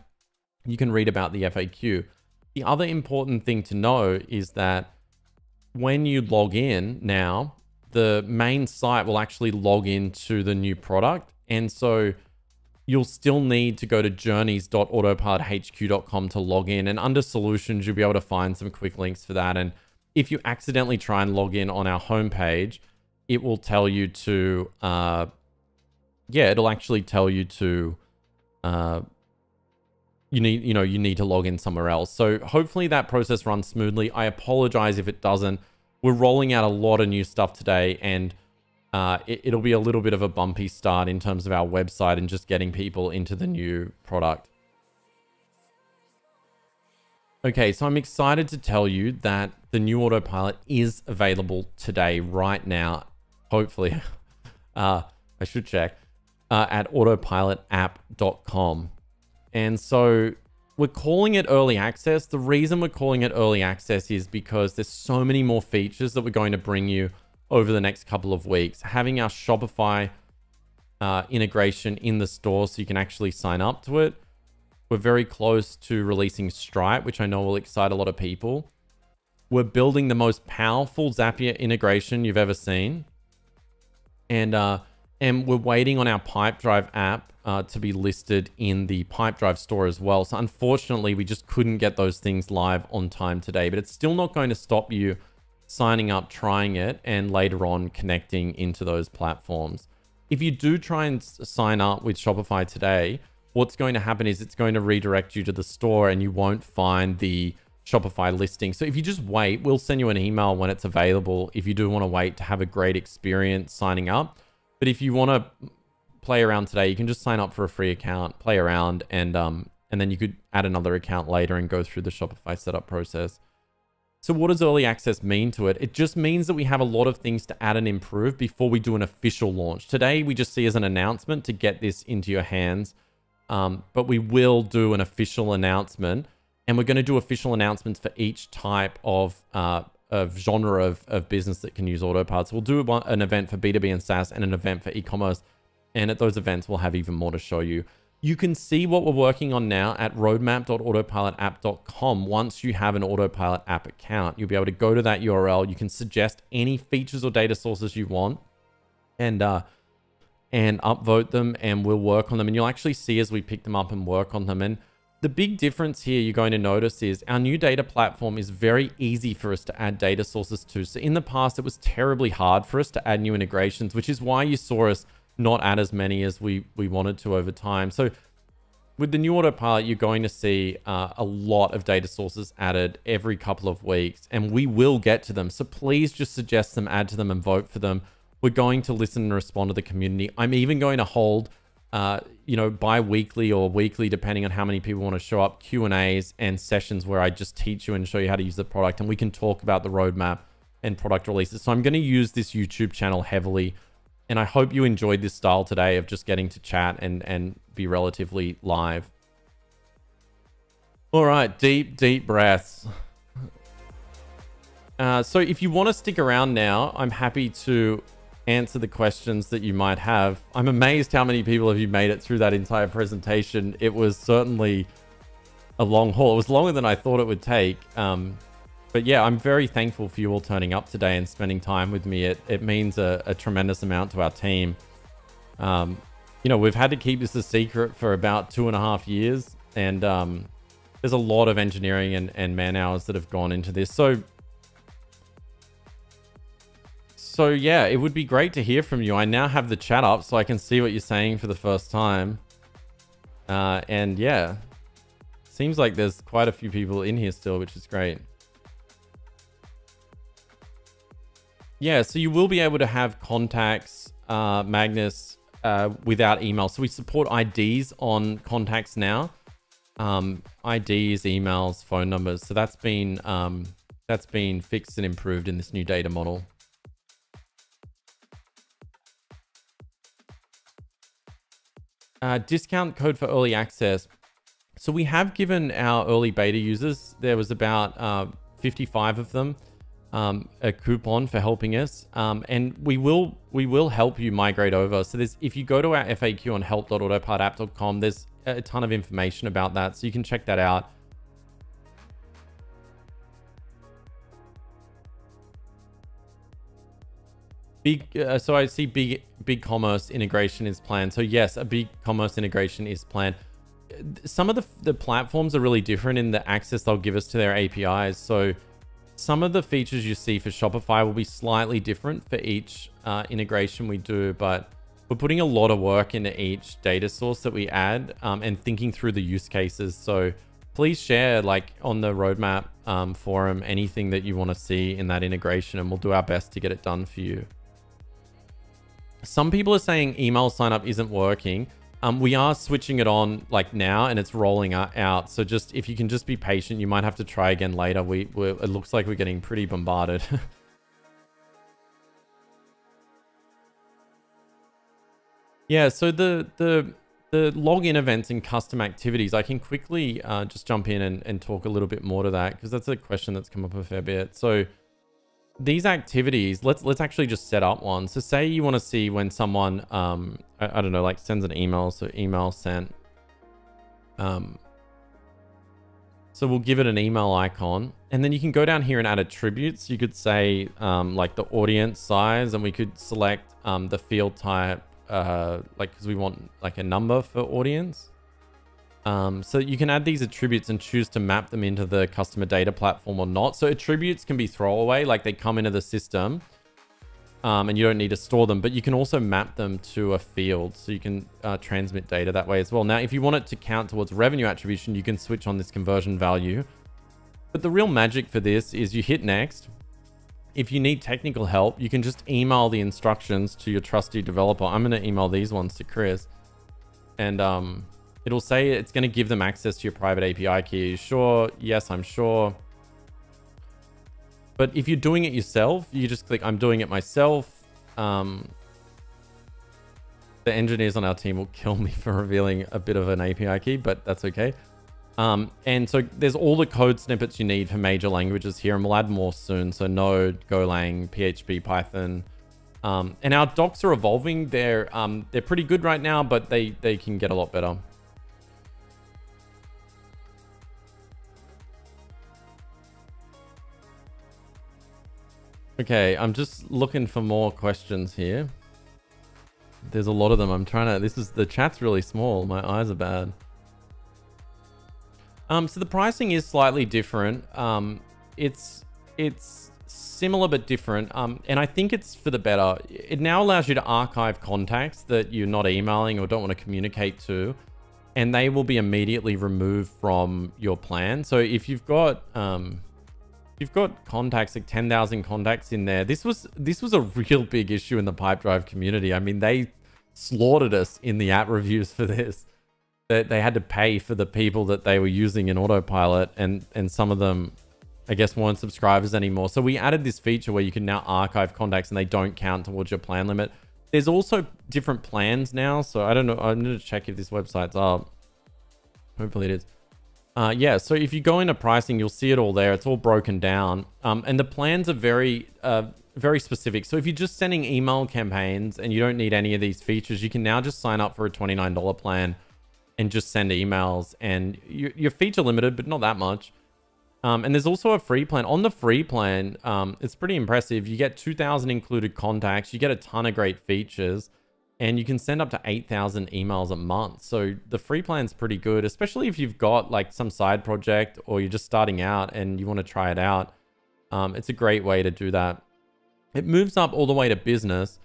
you can read about the FAQ. The other important thing to know is that when you log in now, the main site will actually log into the new product. And so you'll still need to go to journeys.autopilothq.com to log in. And under solutions, you'll be able to find some quick links for that. And if you accidentally try and log in on our homepage, it will tell you to, it'll actually tell you to, you need to log in somewhere else. So hopefully that process runs smoothly. I apologize if it doesn't. We're rolling out a lot of new stuff today, and it'll be a little bit of a bumpy start in terms of our website and just getting people into the new product. Okay, so I'm excited to tell you that the new Autopilot is available today, right now. Hopefully, I should check, at autopilotapp.com. And so we're calling it early access. The reason we're calling it early access is because there's so many more features that we're going to bring you over the next couple of weeks. Having our Shopify integration in the store so you can actually sign up to it. We're very close to releasing Stripe, which I know will excite a lot of people. We're building the most powerful Zapier integration you've ever seen. And we're waiting on our Pipedrive app to be listed in the Pipedrive store as well. So unfortunately, we just couldn't get those things live on time today, but it's still not going to stop you signing up, trying it, and later on connecting into those platforms. If you do try and sign up with Shopify today, what's going to happen is it's going to redirect you to the store and you won't find the Shopify listing. So if you just wait, we'll send you an email when it's available if you do want to wait to have a great experience signing up. But if you want to play around today, you can just sign up for a free account, play around, and then you could add another account later and go through the Shopify setup process. So what does early access mean to it? It just means that we have a lot of things to add and improve before we do an official launch. Today, we just see as an announcement to get this into your hands. But we will do an official announcement, and we're going to do official announcements for each type of genre of business that can use Autopilot. So we'll do an event for B2B and SaaS and an event for e-commerce. And at those events, we'll have even more to show you. You can see what we're working on now at roadmap.autopilotapp.com. Once you have an Autopilot app account, you'll be able to go to that URL. You can suggest any features or data sources you want and upvote them, and we'll work on them. And you'll actually see as we pick them up and work on them. And the big difference here you're going to notice is our new data platform is very easy for us to add data sources to. So in the past, it was terribly hard for us to add new integrations, which is why you saw us not add as many as we wanted to over time. So with the new Autopilot, you're going to see a lot of data sources added every couple of weeks, and we will get to them. So please just suggest them, add to them, and vote for them. We're going to listen and respond to the community. I'm even going to hold, bi-weekly or weekly, depending on how many people want to show up, Q&As and sessions where I just teach you and show you how to use the product, and we can talk about the roadmap and product releases. So I'm going to use this YouTube channel heavily. And I hope you enjoyed this style today of just getting to chat and be relatively live. All right, deep breaths. So if you want to stick around now, I'm happy to answer the questions that you might have. I'm amazed how many people have you made it through that entire presentation. It was certainly a long haul. It was longer than I thought it would take. But yeah, I'm very thankful for you all turning up today and spending time with me. It means a tremendous amount to our team. We've had to keep this a secret for about 2.5 years. And there's a lot of engineering and man hours that have gone into this. So yeah, it would be great to hear from you. I now have the chat up so I can see what you're saying for the first time. And yeah, seems like there's quite a few people in here still, which is great. Yeah, so you will be able to have contacts, Magnus, without email. So we support IDs on contacts now. IDs, emails, phone numbers. So that's been fixed and improved in this new data model. Discount code for early access. So we have given our early beta users, there was about 55 of them, a coupon for helping us, and we will help you migrate over. So if you go to our FAQ on help.autopilotapp.com, there's a ton of information about that, so you can check that out. So I see big commerce integration is planned. So yes, a big commerce integration is planned. Some of the platforms are really different in the access they'll give us to their APIs. So some of the features you see for Shopify will be slightly different for each integration we do, but we're putting a lot of work into each data source that we add and thinking through the use cases. So please share, like on the roadmap forum, anything that you want to see in that integration, and we'll do our best to get it done for you. Some people are saying email sign up isn't working. We are switching it on like now and it's rolling out. So just if you can just be patient, you might have to try again later. It looks like we're getting pretty bombarded. Yeah, so the login events and custom activities, I can quickly just jump in and talk a little bit more to that because that's a question that's come up a fair bit. So these activities, let's actually just set up one. So say you want to see when someone, I don't know, like sends an email, so email sent. So we'll give it an email icon and then you can go down here and add attributes. You could say like the audience size and we could select the field type, like because we want like a number for audience. So you can add these attributes and choose to map them into the customer data platform or not. So attributes can be throwaway, like they come into the system and you don't need to store them, but you can also map them to a field. So you can transmit data that way as well. Now, if you want it to count towards revenue attribution, you can switch on this conversion value. But the real magic for this is you hit next. If you need technical help, you can just email the instructions to your trusty developer. I'm going to email these ones to Chris. And it'll say it's going to give them access to your private API key. Are you sure? Yes, I'm sure. But if you're doing it yourself, you just click, I'm doing it myself. The engineers on our team will kill me for revealing a bit of an API key, but that's okay. And so there's all the code snippets you need for major languages here, and we'll add more soon. So Node, Golang, PHP, Python. And our docs are evolving. They're pretty good right now, but they can get a lot better. Okay, I'm just looking for more questions here. There's a lot of them. I'm trying to, the chat's really small. My eyes are bad. So the pricing is slightly different. It's similar but different. And I think it's for the better. It now allows you to archive contacts that you're not emailing or don't want to communicate to, and they will be immediately removed from your plan. So if you've got contacts, like 10,000 contacts in there, this was a real big issue in the Pipedrive community. I mean, they slaughtered us in the app reviews for this. They had to pay for the people that they were using in Autopilot, and some of them, I guess, weren't subscribers anymore. So we added this feature where you can now archive contacts and they don't count towards your plan limit. There's also different plans now. So I don't know. I need to check if this website's up. Hopefully it is. Yeah, so if you go into pricing, you'll see it all there. It's all broken down. And the plans are very specific. So if you're just sending email campaigns and you don't need any of these features, you can now just sign up for a $29 plan and just send emails. And you're feature limited, but not that much. And there's also a free plan. On the free plan, it's pretty impressive. You get 2,000 included contacts. You get a ton of great features. And you can send up to 8,000 emails a month. So the free plan's pretty good, especially if you've got like some side project or you're just starting out and you want to try it out. It's a great way to do that. It moves up all the way to business,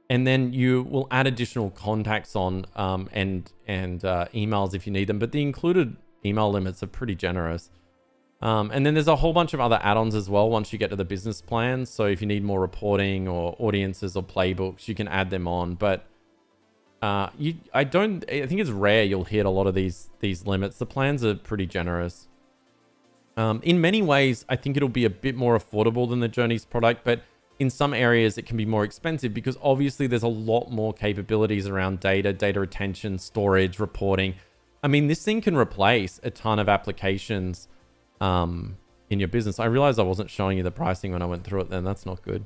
and then you will add additional contacts on and emails if you need them. But the included email limits are pretty generous. And then there's a whole bunch of other add-ons as well once you get to the business plans. So if you need more reporting or audiences or playbooks, you can add them on. But I think it's rare you'll hit a lot of these limits. The plans are pretty generous. In many ways, I think it'll be a bit more affordable than the Journeys product, but in some areas it can be more expensive because obviously there's a lot more capabilities around data retention, storage, reporting. I mean, this thing can replace a ton of applications in your business. I realized I wasn't showing you the pricing when I went through it then. That's not good.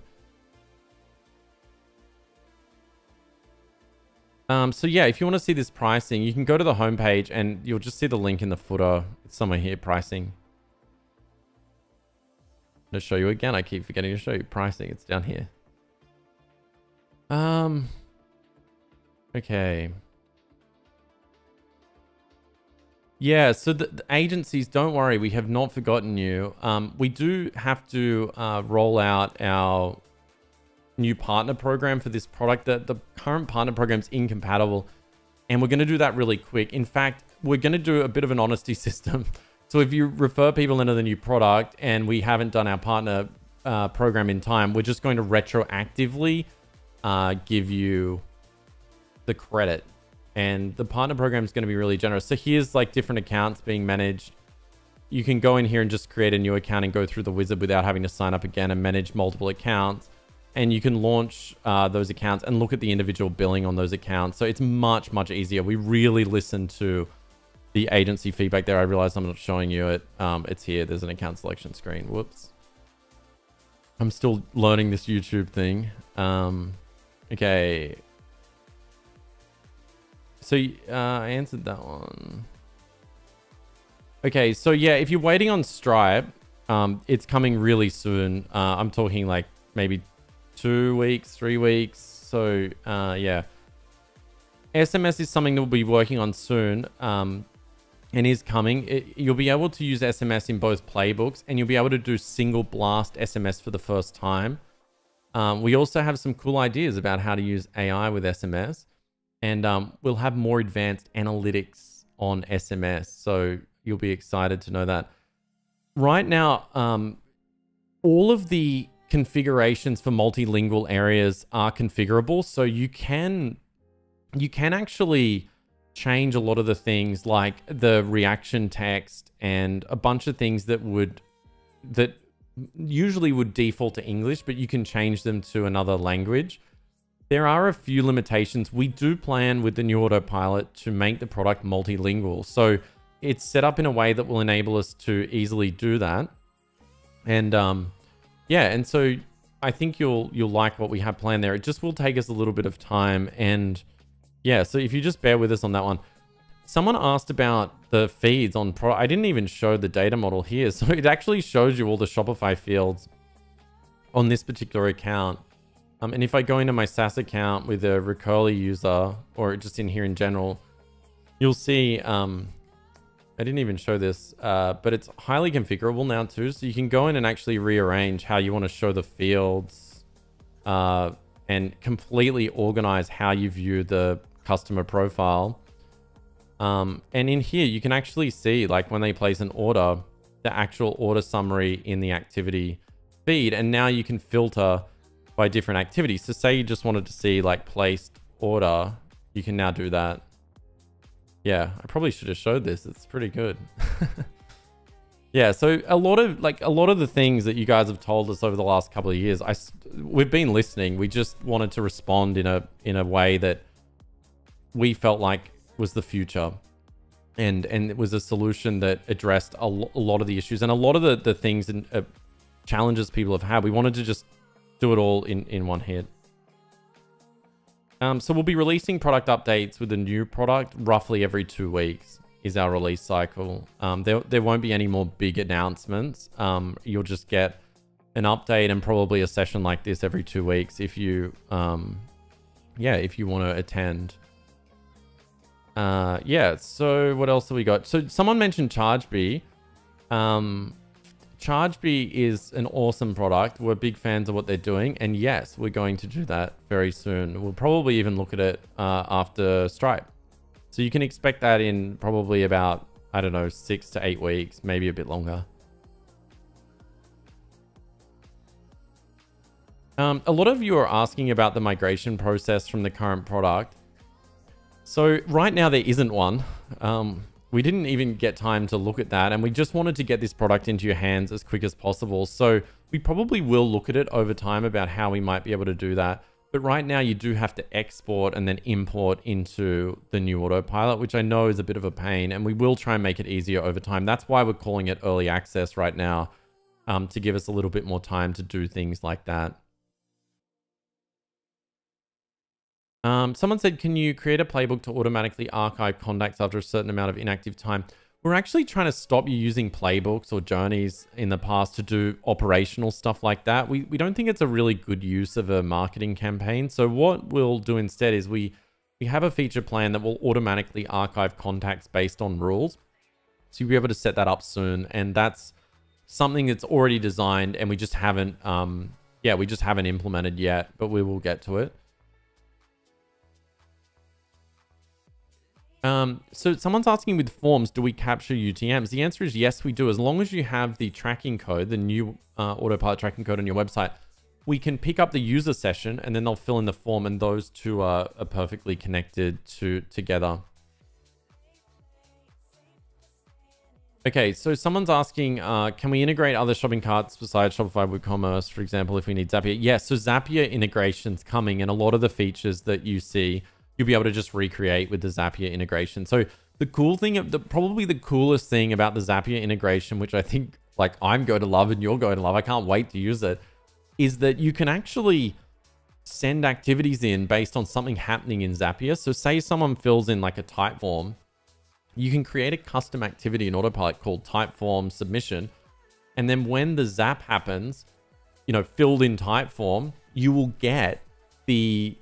So yeah, if you want to see this pricing, you can go to the homepage and you'll just see the link in the footer. It's somewhere here, pricing. I'm going to show you again. I keep forgetting to show you pricing. It's down here. Okay. Yeah, so the agencies, don't worry, we have not forgotten you. We do have to roll out our new partner program for this product. The current partner program is incompatible, and we're going to do that really quick. In fact, we're going to do a bit of an honesty system. So if you refer people into the new product and we haven't done our partner program in time, we're just going to retroactively give you the credit. And the partner program is going to be really generous. So here's like different accounts being managed. You can go in here and just create a new account and go through the wizard without having to sign up again and manage multiple accounts. And you can launch those accounts and look at the individual billing on those accounts. So it's much, much easier. We really listen to the agency feedback there. I realize I'm not showing you it. It's here. There's an account selection screen. Whoops. I'm still learning this YouTube thing. Okay. So I answered that one. Okay, so yeah, if you're waiting on Stripe, it's coming really soon. I'm talking like maybe 2 weeks, 3 weeks. So yeah. SMS is something that we'll be working on soon and is coming. You'll be able to use SMS in both playbooks, and you'll be able to do single blast SMS for the first time. We also have some cool ideas about how to use AI with SMS, and we'll have more advanced analytics on SMS. So you'll be excited to know that. Right now, all of the configurations for multilingual areas are configurable. So you can actually change a lot of the things like the reaction text and a bunch of things that usually would default to English, but you can change them to another language. There are a few limitations. We do plan with the new Autopilot to make the product multilingual. So it's set up in a way that will enable us to easily do that. And yeah, and so I think you'll like what we have planned there. It just will take us a little bit of time. And yeah, so if you just bear with us on that one. Someone asked about the feeds on I didn't even show the data model here. So it actually shows you all the Shopify fields on this particular account. And if I go into my SaaS account with a Recurly user, or just in here in general, you'll see, I didn't even show this, but it's highly configurable now too. So you can go in and actually rearrange how you want to show the fields and completely organize how you view the customer profile. And in here, you can actually see, like when they place an order, the actual order summary in the activity feed. And now you can filter by different activities. So say you just wanted to see like placed order, you can now do that. Yeah, I probably should have showed this. It's pretty good. Yeah, so a lot of the things that you guys have told us over the last couple of years, we've been listening. We just wanted to respond in a way that we felt like was the future, and it was a solution that addressed a lot of the issues and a lot of the things and challenges people have had. We wanted to just do it all in one hit. So we'll be releasing product updates with a new product roughly every 2 weeks is our release cycle. There won't be any more big announcements. You'll just get an update and probably a session like this every 2 weeks if you if you want to attend. Yeah, so what else have we got? So someone mentioned Chargebee. Chargebee is an awesome product. We're big fans of what they're doing. And yes, we're going to do that very soon. We'll probably even look at it after Stripe. So you can expect that in probably about, I don't know, 6 to 8 weeks, maybe a bit longer. A lot of you are asking about the migration process from the current product. So right now there isn't one. We didn't even get time to look at that, and we just wanted to get this product into your hands as quick as possible. So we probably will look at it over time about how we might be able to do that. But right now you do have to export and then import into the new Autopilot, which I know is a bit of a pain, and we will try and make it easier over time. That's why we're calling it early access right now, to give us a little bit more time to do things like that. Someone said, can you create a playbook to automatically archive contacts after a certain amount of inactive time? We're actually trying to stop you using playbooks or journeys in the past to do operational stuff like that. We don't think it's a really good use of a marketing campaign. So what we'll do instead is we have a feature plan that will automatically archive contacts based on rules. So you'll be able to set that up soon. And that's something that's already designed, and we just haven't, we just haven't implemented yet, but we will get to it. So someone's asking, with forms, do we capture UTMs? The answer is yes, we do. As long as you have the tracking code, the new Autopilot tracking code on your website, we can pick up the user session and then they'll fill in the form, and those two are perfectly connected together. Okay, so someone's asking, can we integrate other shopping carts besides Shopify WooCommerce, for example, if we need Zapier? Yes, so Zapier integration's coming, and a lot of the features that you see, you'll be able to just recreate with the Zapier integration. So the cool thing, probably the coolest thing about the Zapier integration, which I think like I'm going to love and you're going to love, I can't wait to use it, is that you can actually send activities in based on something happening in Zapier. So say someone fills in like a type form, you can create a custom activity in Autopilot called type form submission. And then when the zap happens, you know, filled in type form, you will get the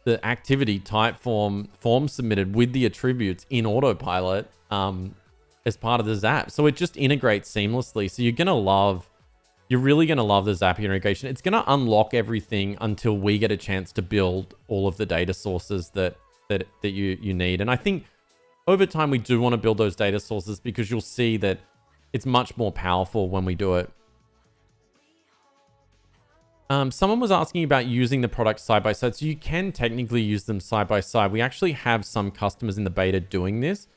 activity type form submitted with the attributes in Autopilot as part of the zap. So it just integrates seamlessly. So you're really going to love the Zapier integration. It's going to unlock everything until we get a chance to build all of the data sources that you need. And I think over time, we do want to build those data sources because you'll see that it's much more powerful when we do it. Someone was asking about using the products side by side. So you can technically use them side by side. We actually have some customers in the beta doing this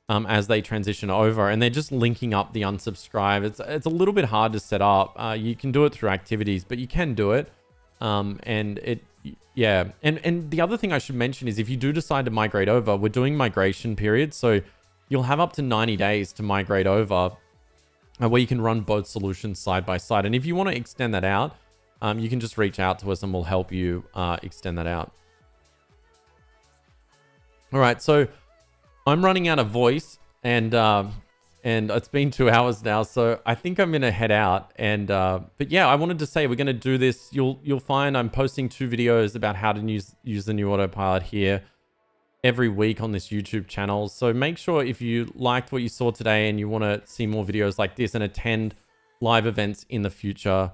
as they transition over, and they're just linking up the unsubscribe. It's a little bit hard to set up. You can do it through activities, but you can do it. Yeah, and the other thing I should mention is if you do decide to migrate over, we're doing migration periods. So you'll have up to 90 days to migrate over where you can run both solutions side by side. And if you want to extend that out, you can just reach out to us and we'll help you extend that out. All right, so I'm running out of voice and it's been 2 hours now, so I think I'm gonna head out. And but yeah, I wanted to say we're gonna do this. You'll find I'm posting 2 videos about how to use the new Autopilot here every week on this YouTube channel. So make sure if you liked what you saw today and you want to see more videos like this and attend live events in the future,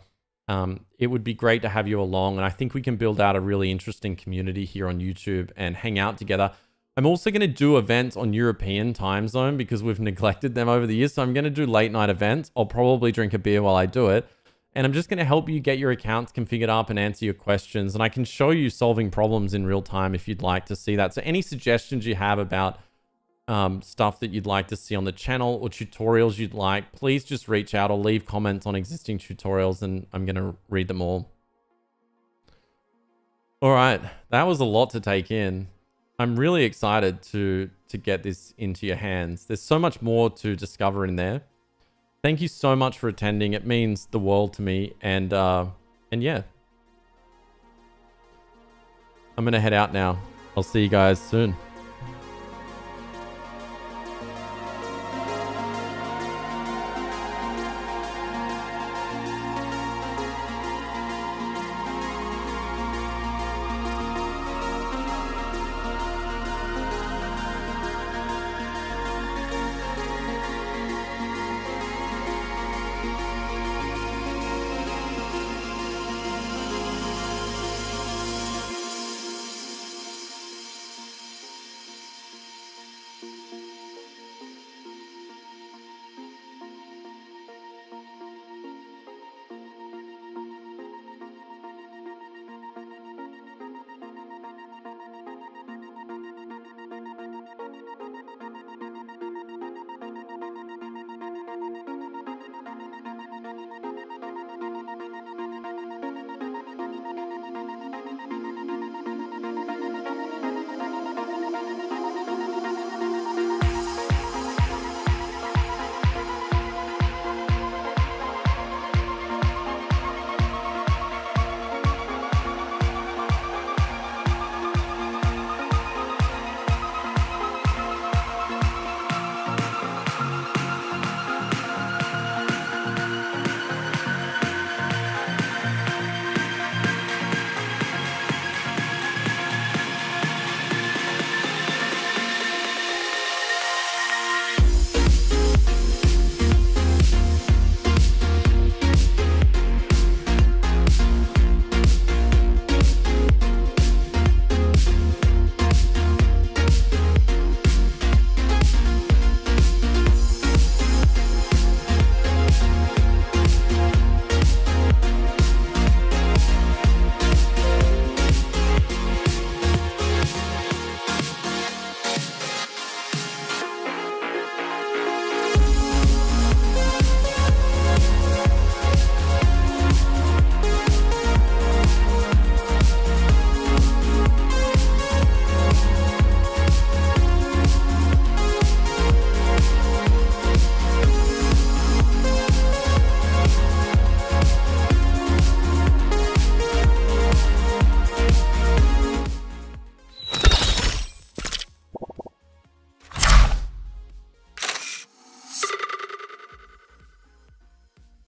it would be great to have you along. And I think we can build out a really interesting community here on YouTube and hang out together. I'm also going to do events on European time zone because we've neglected them over the years. So I'm going to do late night events. I'll probably drink a beer while I do it. And I'm just going to help you get your accounts configured up and answer your questions. And I can show you solving problems in real time if you'd like to see that. So any suggestions you have about stuff that you'd like to see on the channel or tutorials you'd like, please just reach out or leave comments on existing tutorials and I'm going to read them all. All right, that was a lot to take in. I'm really excited to get this into your hands. There's so much more to discover in there. Thank you so much for attending. It means the world to me. And yeah, I'm going to head out now. I'll see you guys soon.